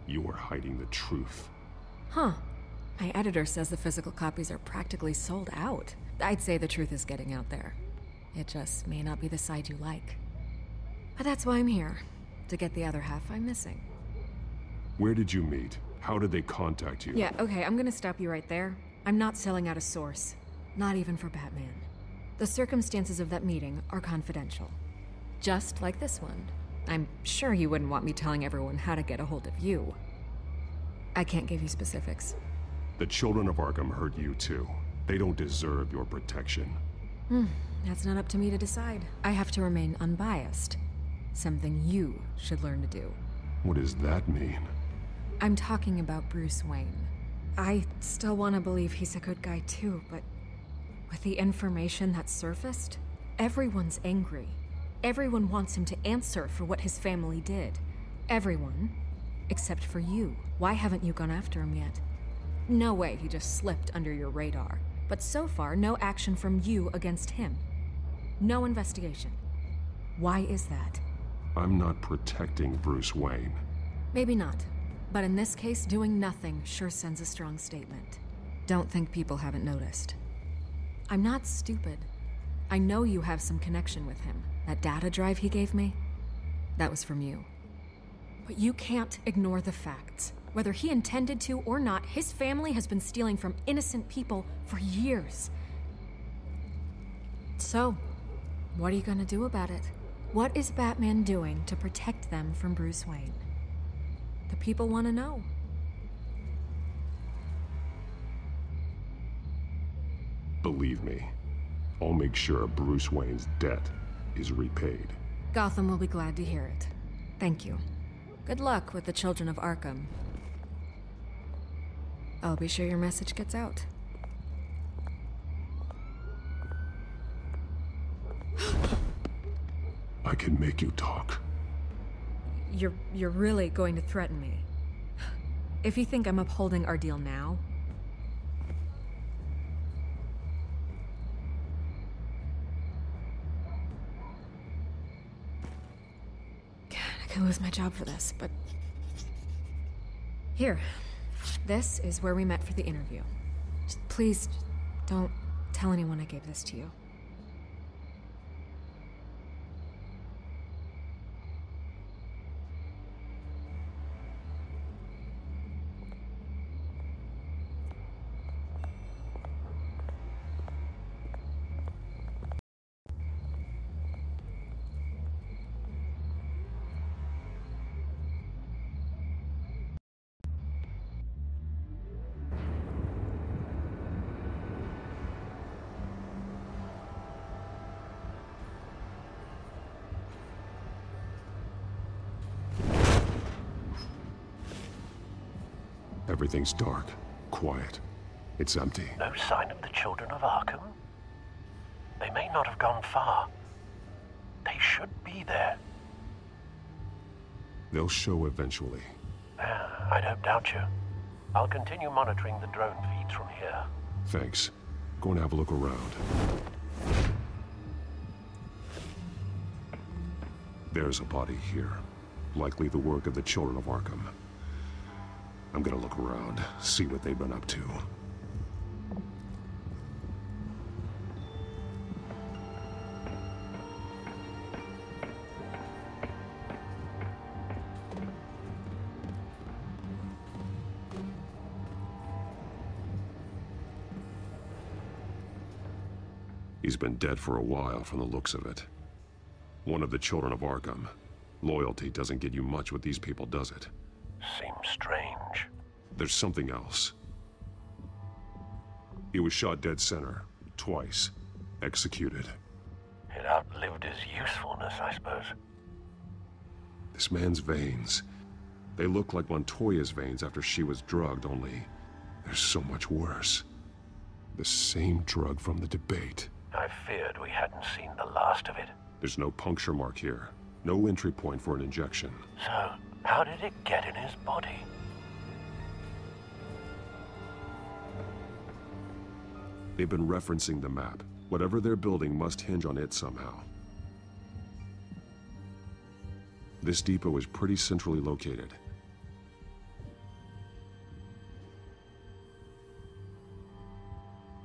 You are hiding the truth. Huh. My editor says the physical copies are practically sold out. I'd say the truth is getting out there. It just may not be the side you like. But that's why I'm here. To get the other half I'm missing. Where did you meet? How did they contact you? Yeah, okay, I'm gonna stop you right there. I'm not selling out a source. Not even for Batman. The circumstances of that meeting are confidential. Just like this one. I'm sure you wouldn't want me telling everyone how to get a hold of you. I can't give you specifics. The children of Arkham hurt you too. They don't deserve your protection. That's not up to me to decide. I have to remain unbiased. Something you should learn to do. What does that mean? I'm talking about Bruce Wayne. I still want to believe he's a good guy too, but with the information that surfaced, everyone's angry. Everyone wants him to answer for what his family did. Everyone, except for you. Why haven't you gone after him yet? No way he just slipped under your radar. But so far, no action from you against him. No investigation. Why is that? I'm not protecting Bruce Wayne. Maybe not. But in this case, doing nothing sure sends a strong statement. Don't think people haven't noticed. I'm not stupid. I know you have some connection with him. That data drive he gave me, that was from you. But you can't ignore the facts. Whether he intended to or not, his family has been stealing from innocent people for years. So, what are you gonna do about it? What is Batman doing to protect them from Bruce Wayne? The people want to know. Believe me, I'll make sure Bruce Wayne's debt is repaid. Gotham will be glad to hear it. Thank you. Good luck with the children of Arkham. I'll be sure your message gets out. I can make you talk. You're really going to threaten me? If you think I'm upholding our deal now... God, I could lose my job for this, but... Here. This is where we met for the interview. Just please, don't tell anyone I gave this to you. Everything's dark, quiet. It's empty. No sign of the children of Arkham? They may not have gone far. They should be there. They'll show eventually. I don't doubt you. I'll continue monitoring the drone feeds from here. Thanks. Go and have a look around. There's a body here. Likely the work of the children of Arkham. I'm gonna look around, see what they've been up to. He's been dead for a while from the looks of it. One of the children of Arkham. Loyalty doesn't get you much with these people, does it? Seems strange. There's something else. He was shot dead center, twice, executed. It outlived outlived his usefulness, I suppose. This man's veins. They look like Montoya's veins after she was drugged, only they're so much worse. The same drug from the debate. I feared we hadn't seen the last of it. There's no puncture mark here. No entry point for an injection. So, how did it get in his body? They've been referencing the map. Whatever they're building must hinge on it somehow. This depot is pretty centrally located.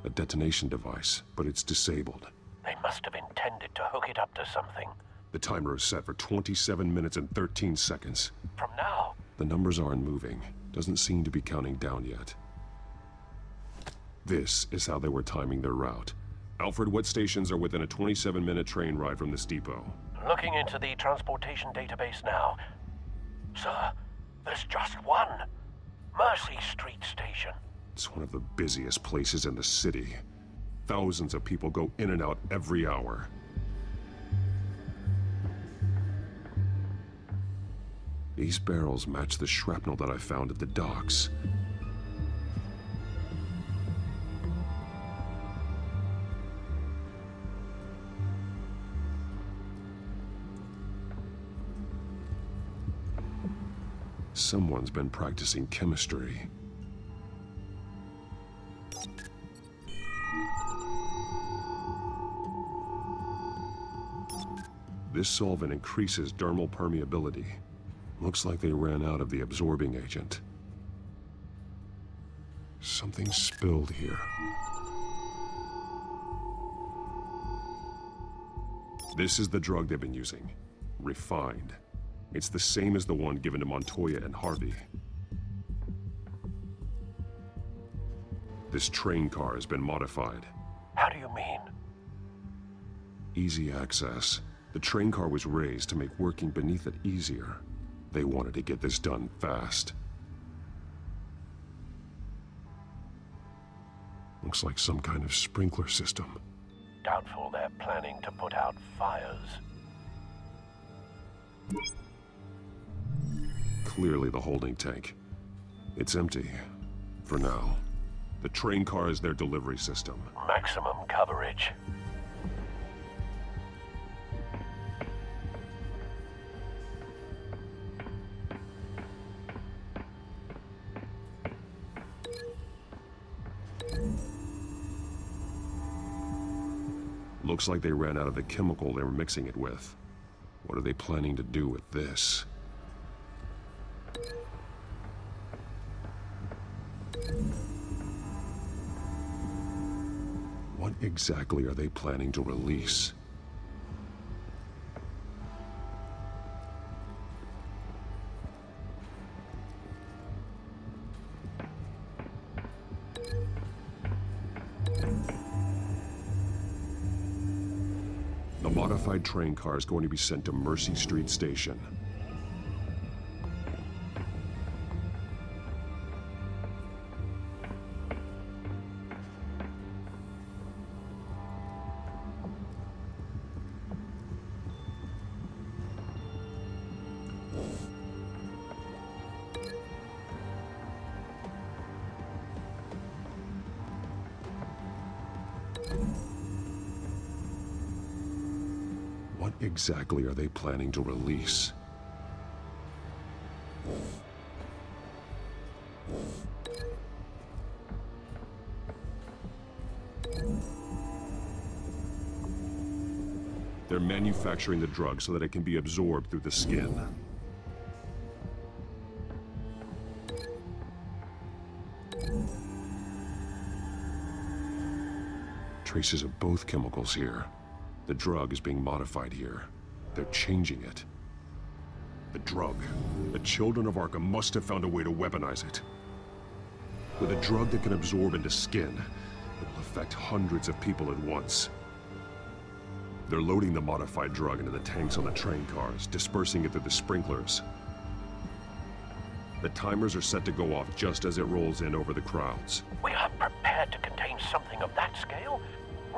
A detonation device, but it's disabled. They must have intended to hook it up to something. The timer is set for 27 minutes and 13 seconds. From now? The numbers aren't moving. Doesn't seem to be counting down yet. This is how they were timing their route. Alfred, what stations are within a 27-minute train ride from this depot? Looking into the transportation database now. Sir, there's just one. Mercy Street Station. It's one of the busiest places in the city. Thousands of people go in and out every hour. These barrels match the shrapnel that I found at the docks. Someone's been practicing chemistry. This solvent increases dermal permeability. Looks like they ran out of the absorbing agent. Something spilled here. This is the drug they've been using. Refined. It's the same as the one given to Montoya and Harvey. This train car has been modified. How do you mean? Easy access. The train car was raised to make working beneath it easier. They wanted to get this done fast. Looks like some kind of sprinkler system. Doubtful they're planning to put out fires. Clearly the holding tank. It's empty. For now. The train car is their delivery system. Maximum coverage. Looks like they ran out of the chemical they were mixing it with. What are they planning to do with this? What exactly are they planning to release? The modified train car is going to be sent to Mercy Street Station. What exactly are they planning to release? They're manufacturing the drug so that it can be absorbed through the skin. Traces of both chemicals here. The drug is being modified here. They're changing it. The drug. The children of Arkham must have found a way to weaponize it. With a drug that can absorb into skin, it will affect hundreds of people at once. They're loading the modified drug into the tanks on the train cars, dispersing it through the sprinklers. The timers are set to go off just as it rolls in over the crowds. We are prepared to contain something of that scale?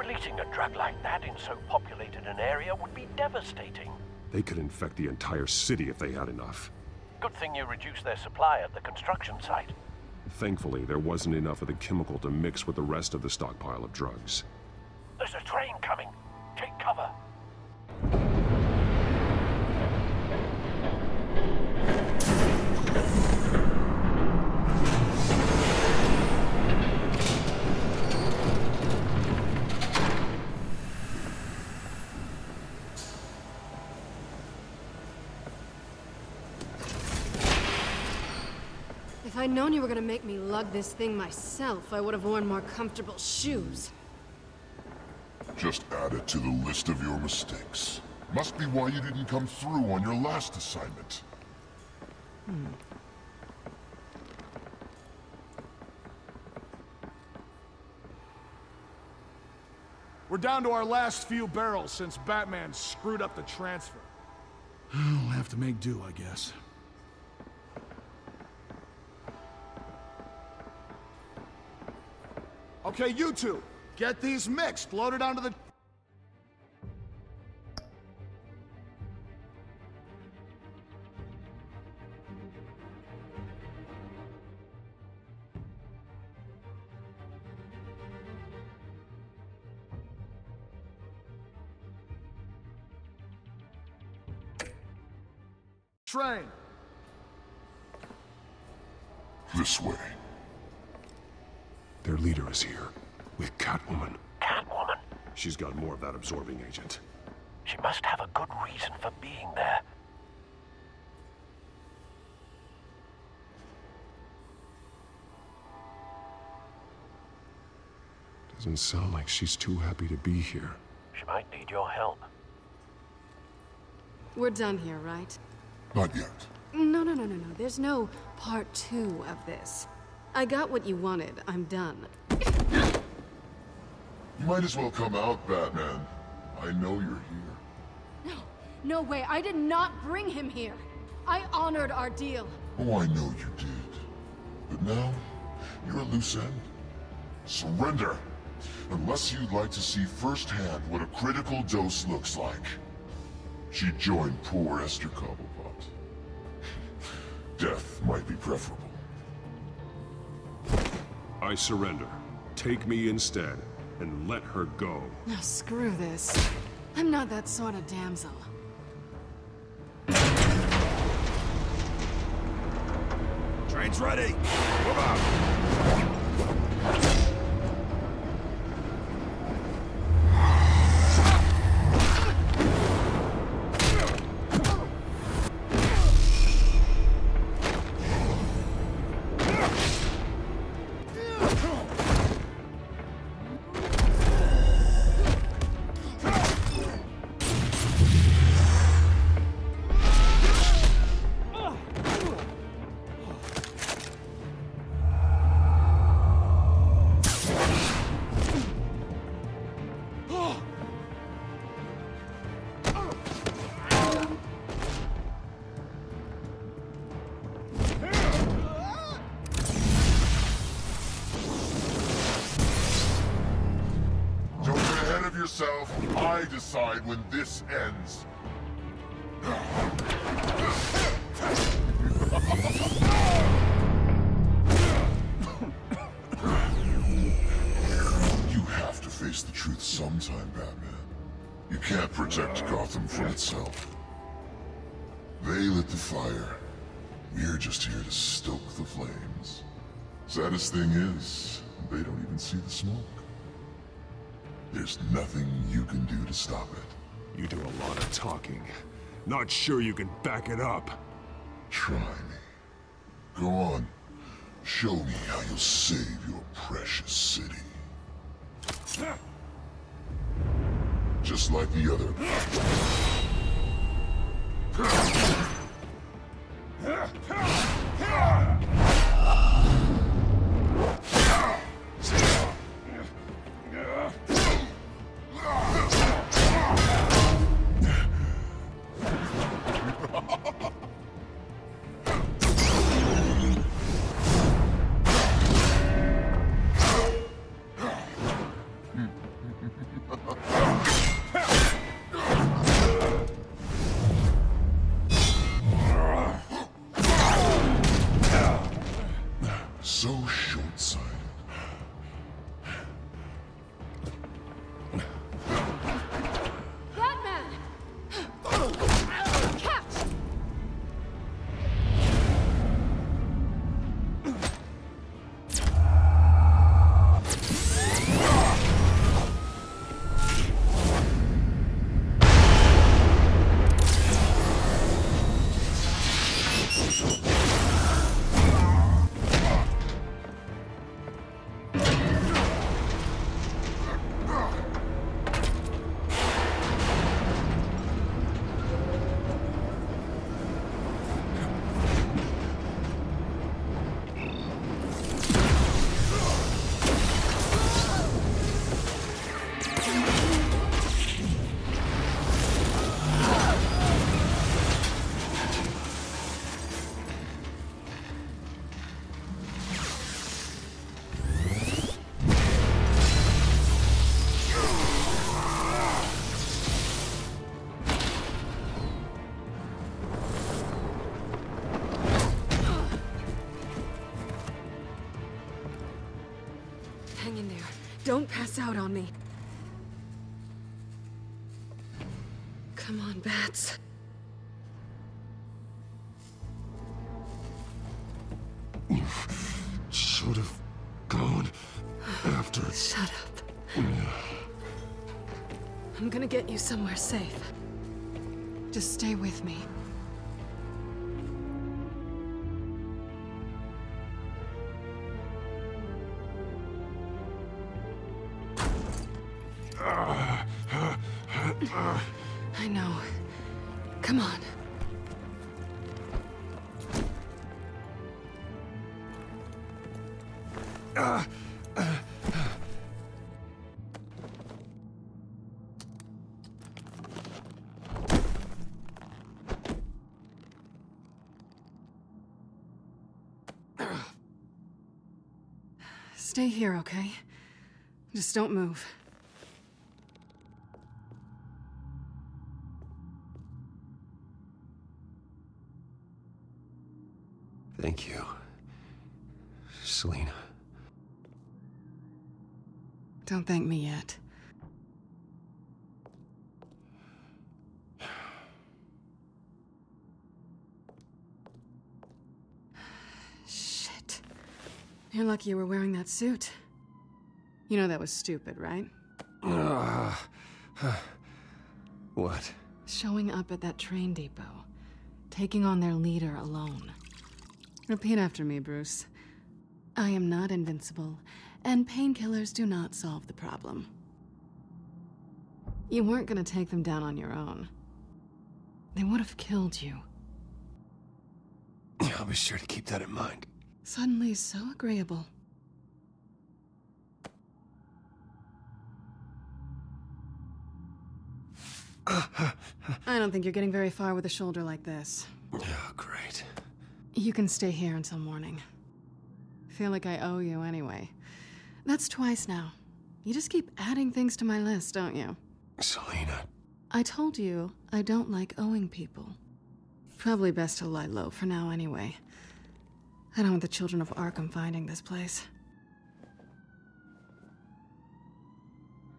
Releasing a drug like that in so populated an area would be devastating. They could infect the entire city if they had enough. Good thing you reduced their supply at the construction site. Thankfully, there wasn't enough of the chemical to mix with the rest of the stockpile of drugs. There's a train coming. Take cover. If I'd known you were gonna make me lug this thing myself, I would have worn more comfortable shoes. Just add it to the list of your mistakes. Must be why you didn't come through on your last assignment. We're down to our last few barrels since Batman screwed up the transfer. We'll have to make do, I guess. Okay, you two, get these mixed, loaded onto the... train. This way. Their leader is here, with Catwoman. Catwoman? She's got more of that absorbing agent. She must have a good reason for being there. Doesn't sound like she's too happy to be here. She might need your help. We're done here, right? Not yet. No. There's no part 2 of this. I got what you wanted. I'm done. You might as well come out, Batman. I know you're here. No way. I did not bring him here. I honored our deal. Oh, I know you did. But now, you're a loose end. Surrender! Unless you'd like to see firsthand what a critical dose looks like. She joined poor Esther Cobblepot. Death might be preferable. I surrender. Take me instead, and let her go. Now screw this. I'm not that sort of damsel. Train's ready! Move out! Yourself, I decide when this ends. You have to face the truth sometime, Batman. You can't protect Gotham from itself. They lit the fire. We're just here to stoke the flames. Saddest thing is, they don't even see the smoke. There's nothing you can do to stop it. You do a lot of talking. Not sure you can back it up. Try me. Go on. Show me how you'll save your precious city. Just like the other. Don't pass out on me. Come on, Bats. You should have gone after... Shut up. I'm gonna get you somewhere safe. Just stay with me. I know. Come on. Stay here, okay? Just don't move. Thank you, Selina. Don't thank me yet. Shit. You're lucky you were wearing that suit. You know that was stupid, right? What? Showing up at that train depot. Taking on their leader alone. Repeat after me, Bruce. I am not invincible, and painkillers do not solve the problem. You weren't gonna take them down on your own. They would have killed you. I'll be sure to keep that in mind. Suddenly so agreeable. I don't think you're getting very far with a shoulder like this. Oh, great. You can stay here until morning. Feel like I owe you anyway. That's twice now. You just keep adding things to my list, don't you? Selina. I told you I don't like owing people. Probably best to lie low for now anyway. I don't want the children of Arkham finding this place.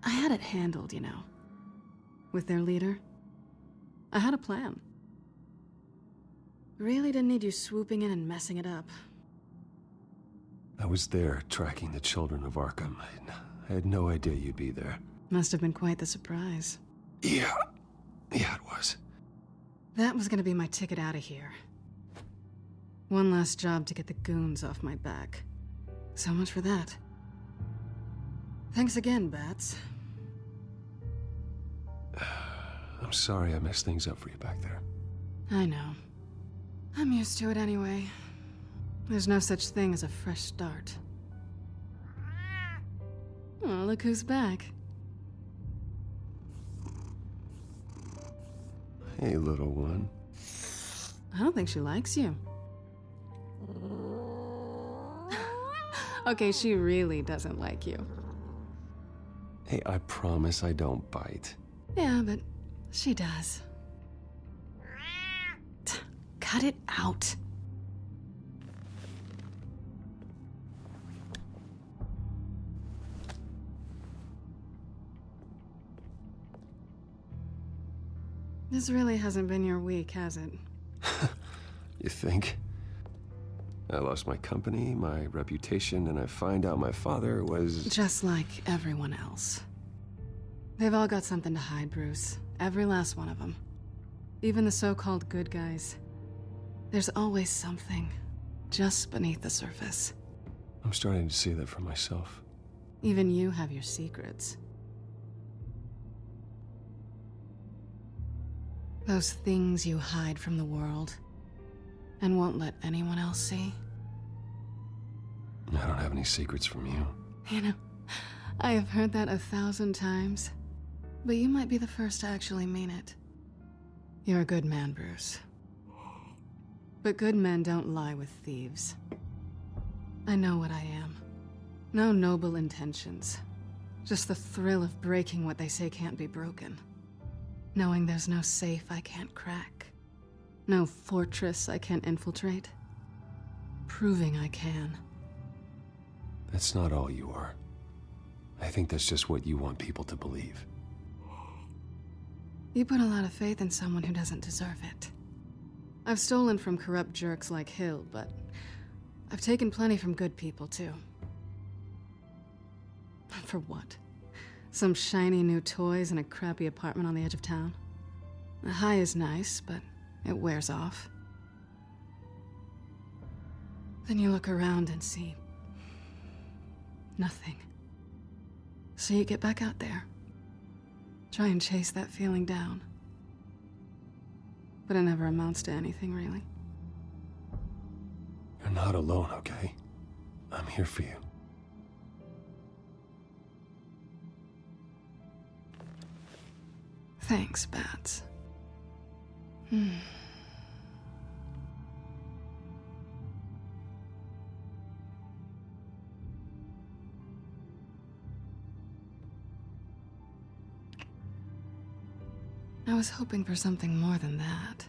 I had it handled, you know. With their leader. I had a plan. Really didn't need you swooping in and messing it up. I was there tracking the children of Arkham. I had no idea you'd be there. Must have been quite the surprise. Yeah, it was. That was gonna be my ticket out of here. One last job to get the goons off my back. So much for that. Thanks again, Bats. I'm sorry I messed things up for you back there. I know. I'm used to it anyway. There's no such thing as a fresh start. Oh, look who's back. Hey, little one. I don't think she likes you. Okay, she really doesn't like you. Hey, I promise I don't bite. Yeah, but she does. Cut it out. This really hasn't been your week, has it? You think? I lost my company, my reputation, and I find out my father was... Just like everyone else. They've all got something to hide, Bruce. Every last one of them. Even the so-called good guys. There's always something, just beneath the surface. I'm starting to see that for myself. Even you have your secrets. Those things you hide from the world, and won't let anyone else see. I don't have any secrets from you. You know, I have heard that 1,000 times, but you might be the first to actually mean it. You're a good man, Bruce. But good men don't lie with thieves. I know what I am. No noble intentions. Just the thrill of breaking what they say can't be broken. Knowing there's no safe I can't crack. No fortress I can't infiltrate. Proving I can. That's not all you are. I think that's just what you want people to believe. You put a lot of faith in someone who doesn't deserve it. I've stolen from corrupt jerks like Hill, but I've taken plenty from good people, too. For what? Some shiny new toys and a crappy apartment on the edge of town? The high is nice, but it wears off. Then you look around and see nothing. So you get back out there. Try and chase that feeling down. But it never amounts to anything, really. You're not alone, okay? I'm here for you. Thanks, Bats. I was hoping for something more than that.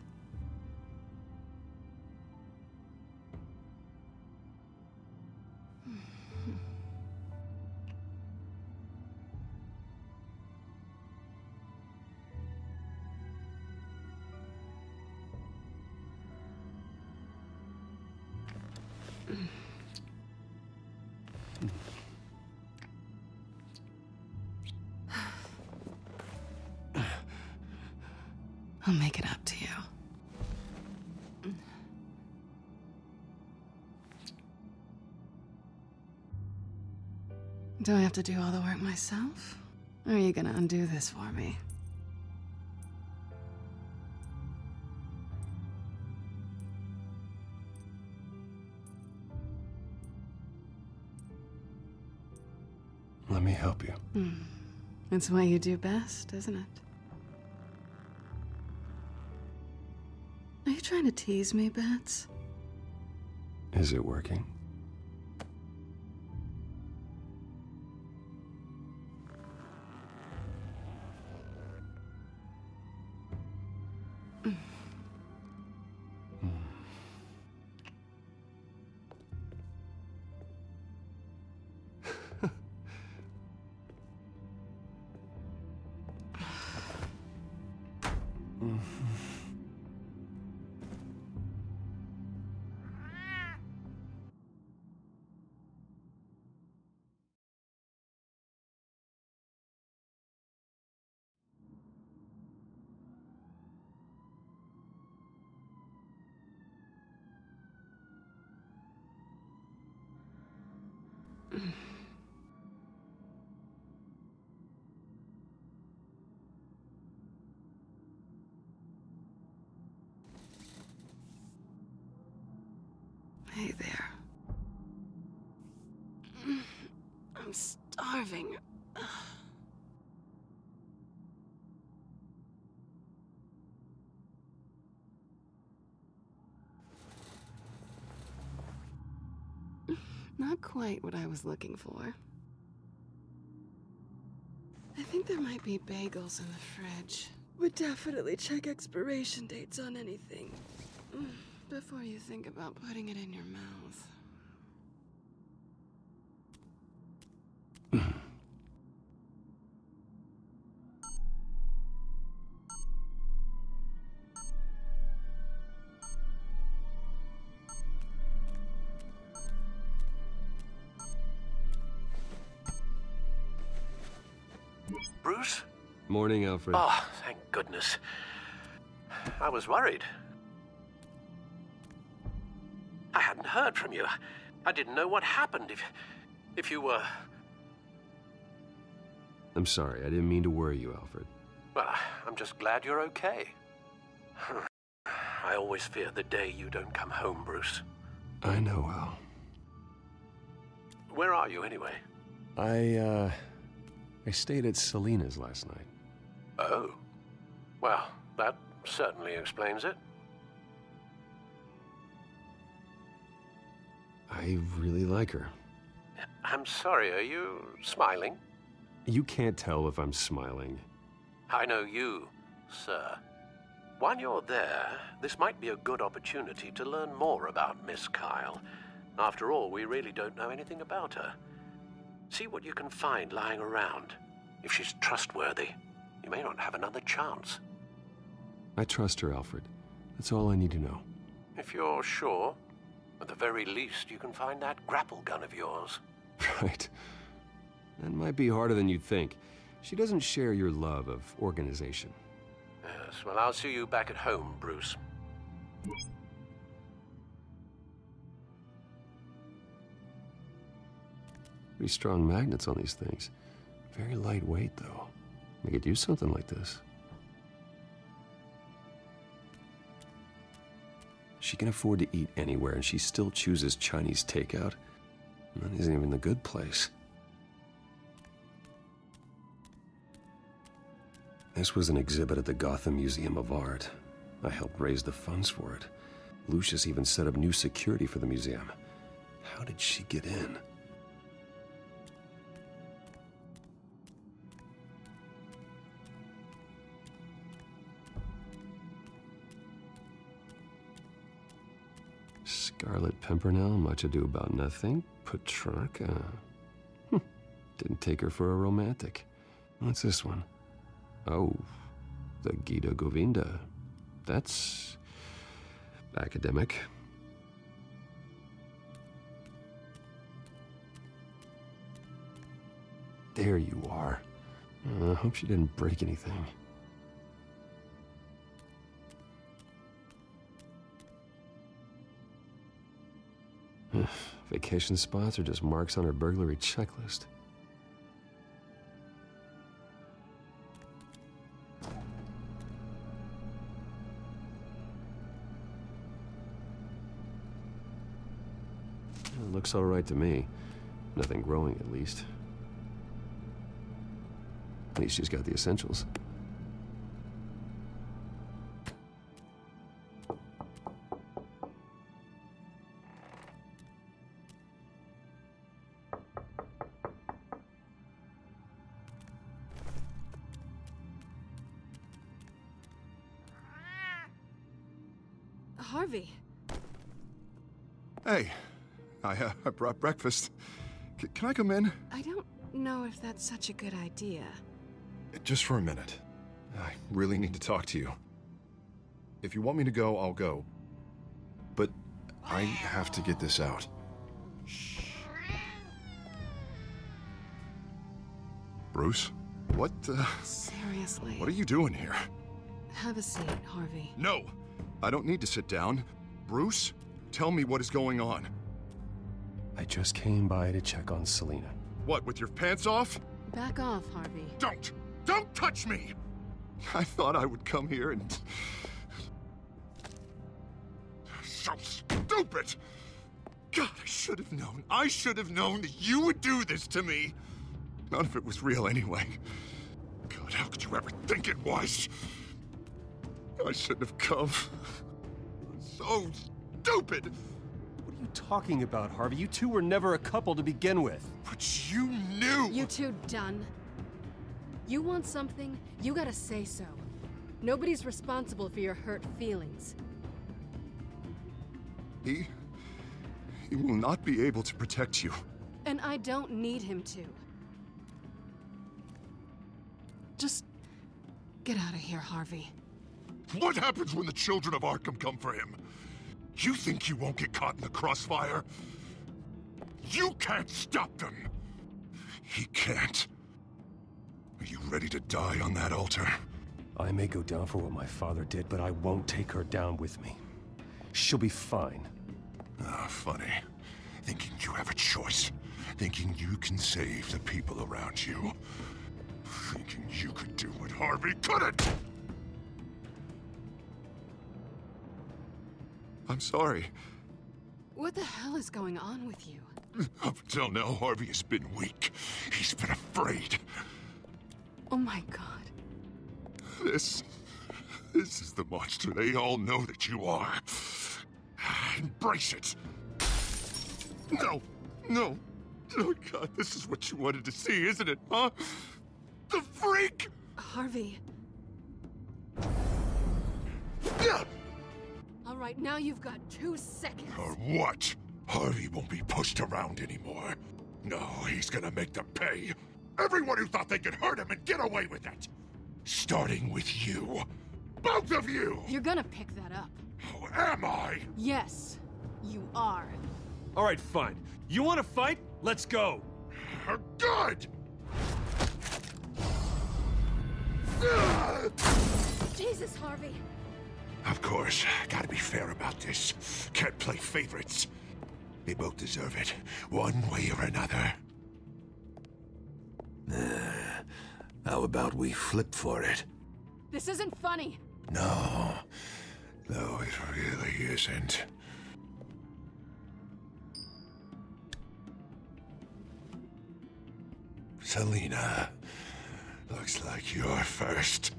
I'll make it up to you. Do I have to do all the work myself? Or are you gonna undo this for me? Let me help you. It's what you do best, isn't it? Are you trying to tease me, Bats? Is it working? Hey there. I'm starving. Not quite what I was looking for. I think there might be bagels in the fridge. Would definitely check expiration dates on anything before you think about putting it in your mouth. Bruce? Morning, Alfred. Oh, thank goodness. I was worried. I hadn't heard from you. I didn't know what happened if you were... I'm sorry, I didn't mean to worry you, Alfred. Well, I'm just glad you're okay. I always fear the day you don't come home, Bruce. I know, Al. Where are you, anyway? I stayed at Selena's last night. Oh. Well, that certainly explains it. I really like her. I'm sorry, are you smiling? You can't tell if I'm smiling. I know you, sir. While you're there, this might be a good opportunity to learn more about Miss Kyle. After all, we really don't know anything about her. See what you can find lying around. If she's trustworthy, you may not have another chance. I trust her, Alfred. That's all I need to know. If you're sure, at the very least, you can find that grapple gun of yours. Right. That might be harder than you'd think. She doesn't share your love of organization. Yes, well, I'll see you back at home, Bruce. Pretty strong magnets on these things. Very lightweight, though. I could use something like this. She can afford to eat anywhere, and she still chooses Chinese takeout. That isn't even the good place. This was an exhibit at the Gotham Museum of Art. I helped raise the funds for it. Lucius even set up new security for the museum. How did she get in? Scarlet Pimpernel, Much Ado About Nothing, Petrarca. Didn't take her for a romantic. What's this one? Oh, the Gita Govinda. That's academic. There you are. I hope she didn't break anything. Vacation spots are just marks on her burglary checklist. It looks all right to me. Nothing growing, at least. At least she's got the essentials. Harvey. Hey, I brought breakfast. Can I come in? I don't know if that's such a good idea. Just for a minute. I really need to talk to you. If you want me to go, I'll go. But I have to get this out. Bruce? What, Seriously. What are you doing here? Have a seat, Harvey. No! I don't need to sit down. Bruce, tell me what is going on. I just came by to check on Selina. What, with your pants off? Back off, Harvey. Don't! Don't touch me! I thought I would come here and... So stupid! God, I should have known. I should have known that you would do this to me. None of it was real anyway. God, how could you ever think it was? I shouldn't have come. So stupid! What are you talking about, Harvey? You two were never a couple to begin with. But you knew! You two done? You want something, you gotta say so. Nobody's responsible for your hurt feelings. He will not be able to protect you. And I don't need him to. Just get out of here, Harvey. What happens when the children of Arkham come for him? You think you won't get caught in the crossfire? You can't stop them! He can't. Are you ready to die on that altar? I may go down for what my father did, but I won't take her down with me. She'll be fine. Ah, funny. Thinking you have a choice. Thinking you can save the people around you. Thinking you could do what Harvey couldn't! I'm sorry. What the hell is going on with you? Up until now, Harvey has been weak. He's been afraid. Oh my God. This is the monster they all know that you are. Embrace it. No. Oh God, this is what you wanted to see, isn't it, huh? The freak! Harvey. All right, now you've got 2 seconds. Or what? Harvey won't be pushed around anymore. No, he's gonna make them pay. Everyone who thought they could hurt him and get away with it. Starting with you. Both of you! You're gonna pick that up. Oh, am I? Yes, you are. All right, fine. You want to fight? Let's go. Good! Jesus, Harvey. Of course, gotta be fair about this. Can't play favorites. They both deserve it, one way or another. How about we flip for it? This isn't funny. No, it really isn't. Selina, looks like you're first.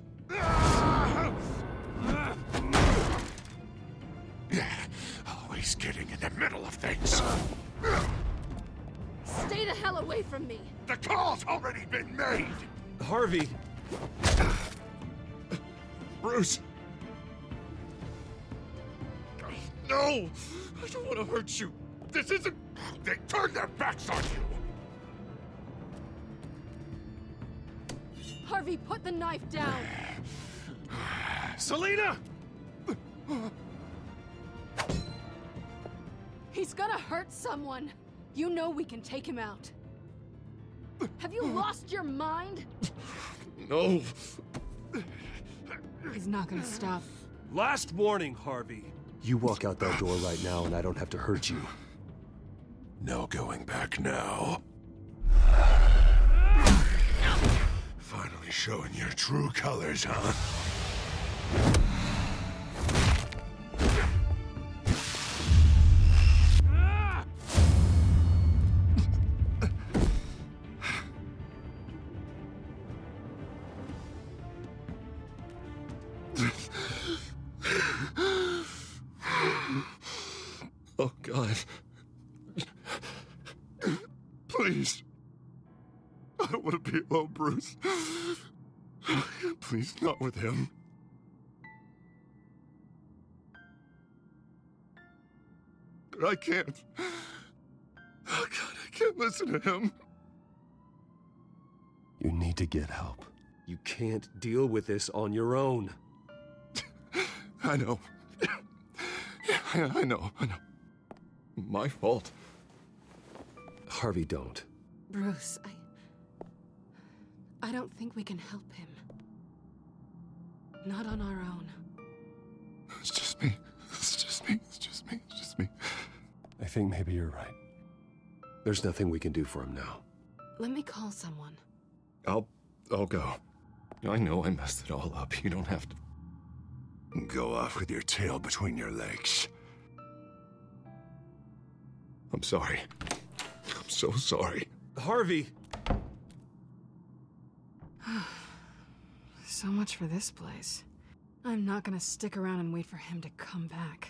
Always getting in the middle of things. Stay the hell away from me. The call's already been made. Harvey. Bruce. No, I don't want to hurt you. This isn't... They turned their backs on you. Harvey, put the knife down. Selina! He's gonna hurt someone. You know we can take him out. Have you lost your mind? No. He's not gonna stop. Last warning, Harvey. You walk out that door right now and I don't have to hurt you. No going back now. Finally showing your true colors, huh? Oh, God. Please. I don't want to be alone, Bruce. Please, not with him. But I can't. Oh, God, I can't listen to him. You need to get help. You can't deal with this on your own. I know. Yeah, I know. My fault. Harvey, don't. Bruce, I don't think we can help him. Not on our own. It's just me. I think maybe you're right. There's nothing we can do for him now. Let me call someone. I'll go. I know I messed it all up. You don't have to go off with your tail between your legs. I'm sorry. I'm so sorry. Harvey! So much for this place. I'm not gonna stick around and wait for him to come back.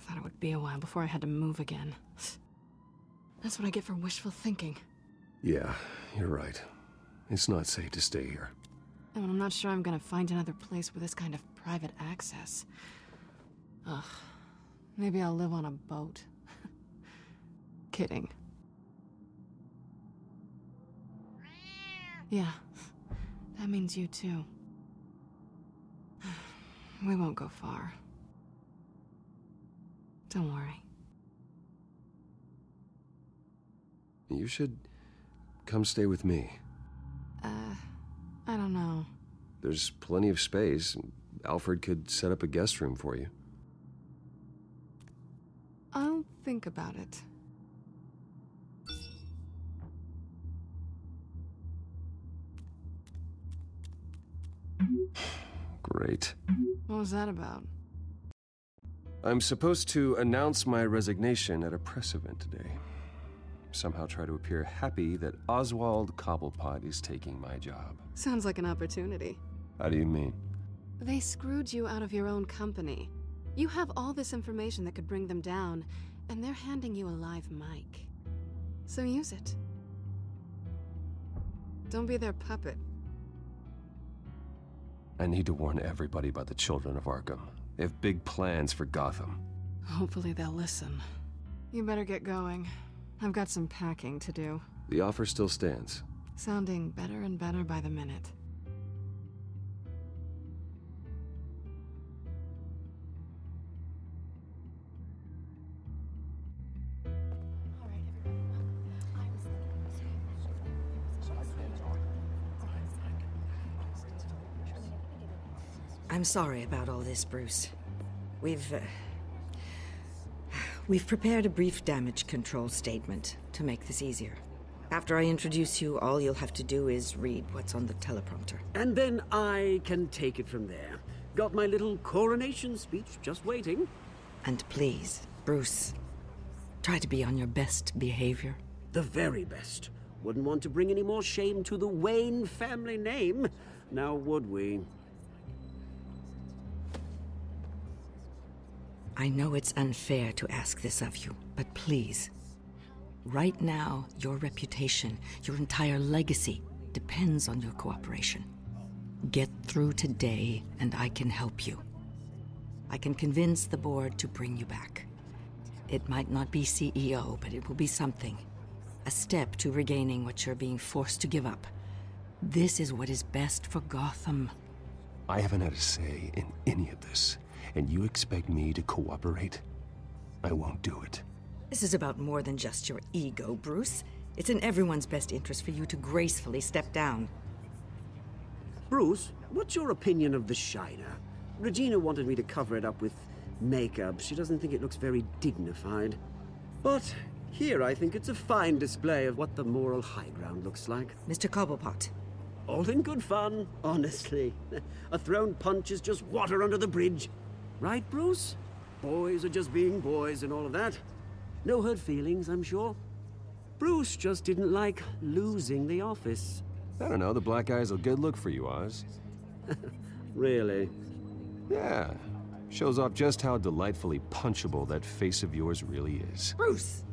Thought it would be a while before I had to move again. That's what I get for wishful thinking. Yeah, you're right. It's not safe to stay here. And I'm not sure I'm gonna find another place with this kind of private access. Ugh. Maybe I'll live on a boat. Kidding. Yeah. That means you too. We won't go far. Don't worry. You should come stay with me. I don't know. There's plenty of space. Alfred could set up a guest room for you. I'll think about it. Great. What was that about? I'm supposed to announce my resignation at a press event today. Somehow try to appear happy that Oswald Cobblepot is taking my job. Sounds like an opportunity. How do you mean? They screwed you out of your own company. You have all this information that could bring them down, and they're handing you a live mic. So use it. Don't be their puppet. I need to warn everybody about the children of Arkham. They have big plans for Gotham. Hopefully they'll listen. You better get going. I've got some packing to do. The offer still stands. Sounding better and better by the minute. I'm sorry about all this, Bruce. We've prepared a brief damage control statement to make this easier. After I introduce you, all you'll have to do is read what's on the teleprompter. And then I can take it from there. Got my little coronation speech just waiting. And please, Bruce, try to be on your best behavior. The very best. Wouldn't want to bring any more shame to the Wayne family name, now would we? I know it's unfair to ask this of you, but please. Right now, your reputation, your entire legacy, depends on your cooperation. Get through today, and I can help you. I can convince the board to bring you back. It might not be CEO, but it will be something. A step to regaining what you're being forced to give up. This is what is best for Gotham. I haven't had a say in any of this, and you expect me to cooperate? I won't do it. This is about more than just your ego, Bruce. It's in everyone's best interest for you to gracefully step down. Bruce, what's your opinion of the Shiner? Regina wanted me to cover it up with makeup. She doesn't think it looks very dignified. But here I think it's a fine display of what the moral high ground looks like. Mr. Cobblepot. All in good fun, honestly. A thrown punch is just water under the bridge. Right, Bruce? Boys are just being boys and all of that. No hurt feelings, I'm sure. Bruce just didn't like losing the office. I don't know, the black eye's a good look for you, Oz. Really? Yeah. Shows off just how delightfully punchable that face of yours really is. Bruce!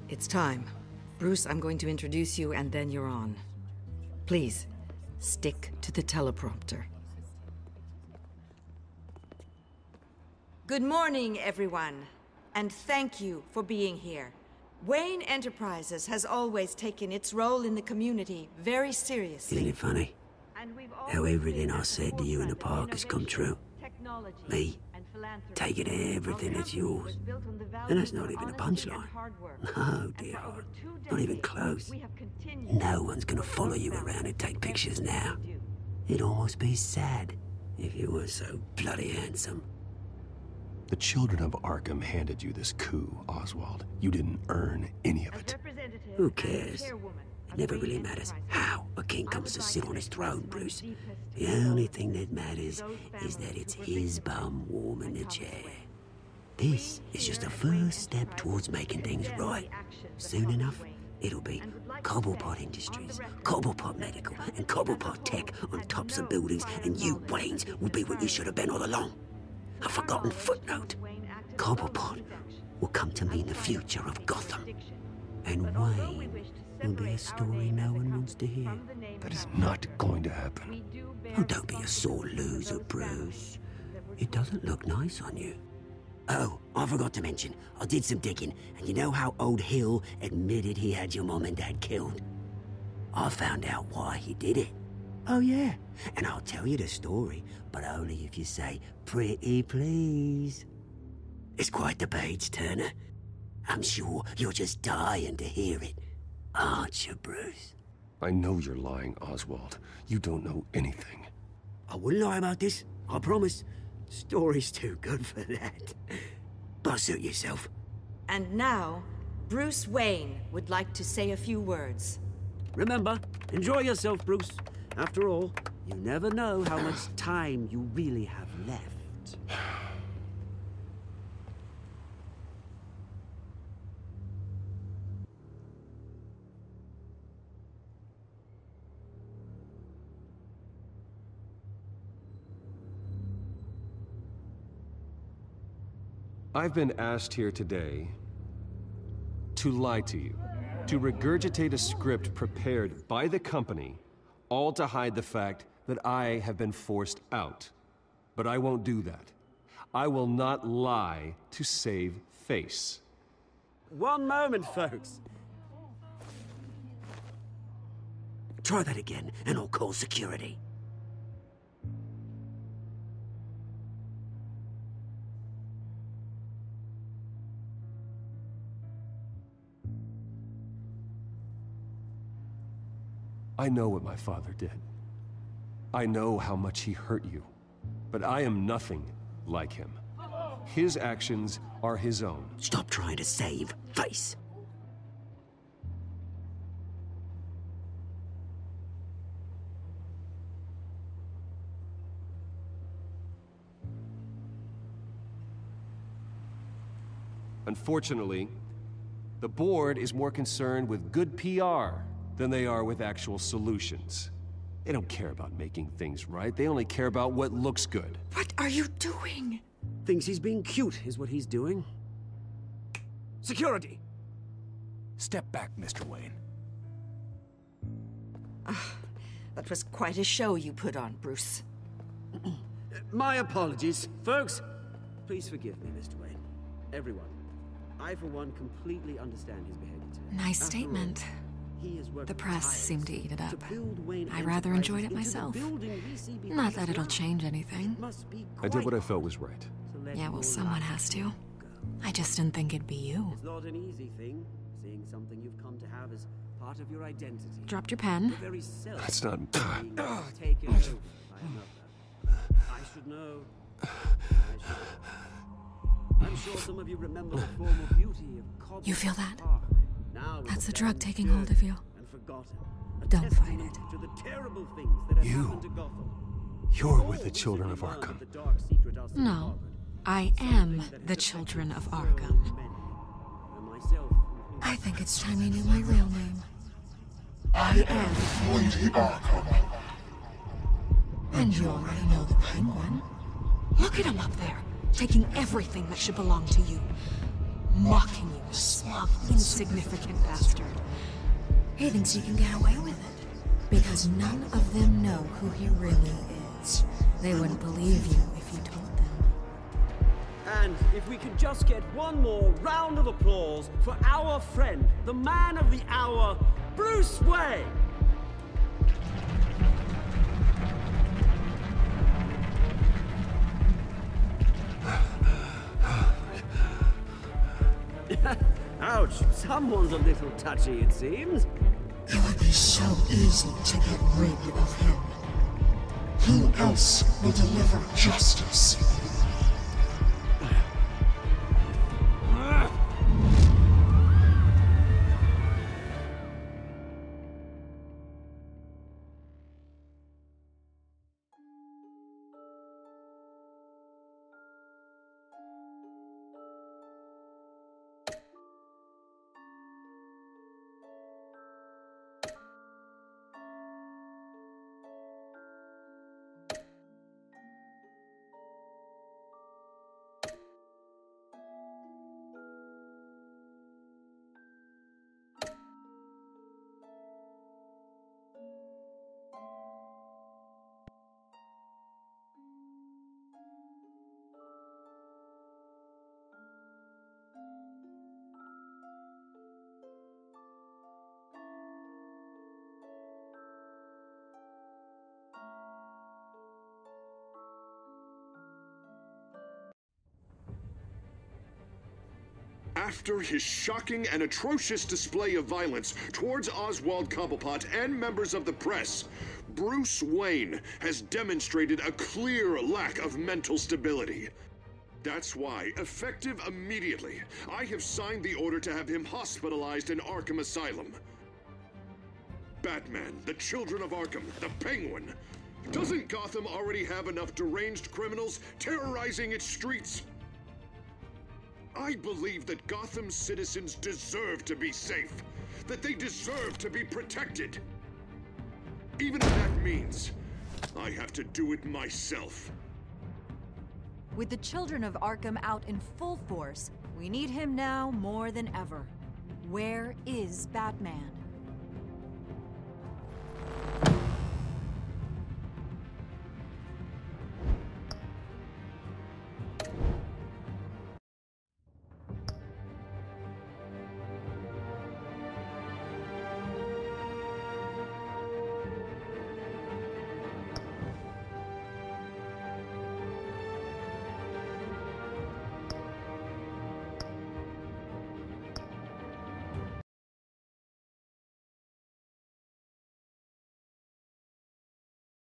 It's time. Bruce, I'm going to introduce you and then you're on. Please, stick to the teleprompter. Good morning, everyone, and thank you for being here. Wayne Enterprises has always taken its role in the community very seriously. Isn't it funny? How everything I said to you in the park has come true. Me, taking everything that's yours. And that's not even a punchline. No, dear heart. Not even close. No one's gonna follow you around and take pictures now. It'd almost be sad if you were so bloody handsome. The children of Arkham handed you this coup, Oswald. You didn't earn any of it. Who cares? It never really matters how a king comes to sit on his throne, Bruce. The only thing that matters is that it's his bum warm in the chair. This is just a first step towards making things right. Soon enough, it'll be Cobblepot Industries, Cobblepot Medical, and Cobblepot Tech on tops of buildings, and you, Waynes, will be what you should have been all along. A forgotten footnote. Cobblepot will come to mean the future of Gotham. And Wayne will be a story no one wants to hear. That is not going to happen. Oh, don't be a sore loser, Bruce. It doesn't look nice on you. Oh, I forgot to mention, I did some digging, and you know how old Hill admitted he had your mom and dad killed? I found out why he did it. Oh, yeah. And I'll tell you the story, but only if you say, pretty please. It's quite the page turner. I'm sure you're just dying to hear it. Aren't you, Bruce? I know you're lying, Oswald. You don't know anything. I wouldn't lie about this, I promise. Story's too good for that. But suit yourself. And now, Bruce Wayne would like to say a few words. Remember, enjoy yourself, Bruce. After all, you never know how much time you really have left. I've been asked here today to lie to you, to regurgitate a script prepared by the company, all to hide the fact that I have been forced out. But I won't do that. I will not lie to save face. One moment, folks. Try that again, and I'll call security. I know what my father did. I know how much he hurt you. But I am nothing like him. His actions are his own. Stop trying to save face. Unfortunately, the board is more concerned with good PR than they are with actual solutions. They don't care about making things right. They only care about what looks good. What are you doing? Thinks he's being cute, is what he's doing. Security! Step back, Mr. Wayne. That was quite a show you put on, Bruce. My apologies. Folks, please forgive me, Mr. Wayne. Everyone. I, for one, completely understand his behavior today. Nice statement. The press seemed to eat it up. I rather enjoyed it myself. Not that it'll change anything. I did what I felt was right. Yeah, well, someone has to. I just didn't think it'd be you. It's not an easy thing, seeing something you've come to have as part of your identity. Dropped your pen. That's not... Taken over by another. I should know. I'm sure some of you remember the formal beauty of Cobb. You feel that? Now That's the drug taking hold of you. And forgotten. Don't fight it. To the terrible things that have happened to Gotham. You're with the children of Arkham. No, I am the children of Arkham. I think it's time you knew my real name. I am Lady Arkham. And you already know the Penguin. Look at him up there, taking everything that should belong to you. Mocking you, smug, insignificant bastard. He thinks he can get away with it, because none of them know who he really is. They wouldn't believe you if you told them. And if we could just get one more round of applause for our friend, the man of the hour, Bruce Wayne! Ouch, someone's a little touchy, it seems. It would be so easy to get rid of him. Who else will deliver justice? After his shocking and atrocious display of violence towards Oswald Cobblepot and members of the press, Bruce Wayne has demonstrated a clear lack of mental stability. That's why, effective immediately, I have signed the order to have him hospitalized in Arkham Asylum. Batman, the Children of Arkham, the Penguin. Doesn't Gotham already have enough deranged criminals terrorizing its streets? I believe that Gotham's citizens deserve to be safe, that they deserve to be protected. Even if that means I have to do it myself. With the Children of Arkham out in full force, we need him now more than ever. Where is Batman?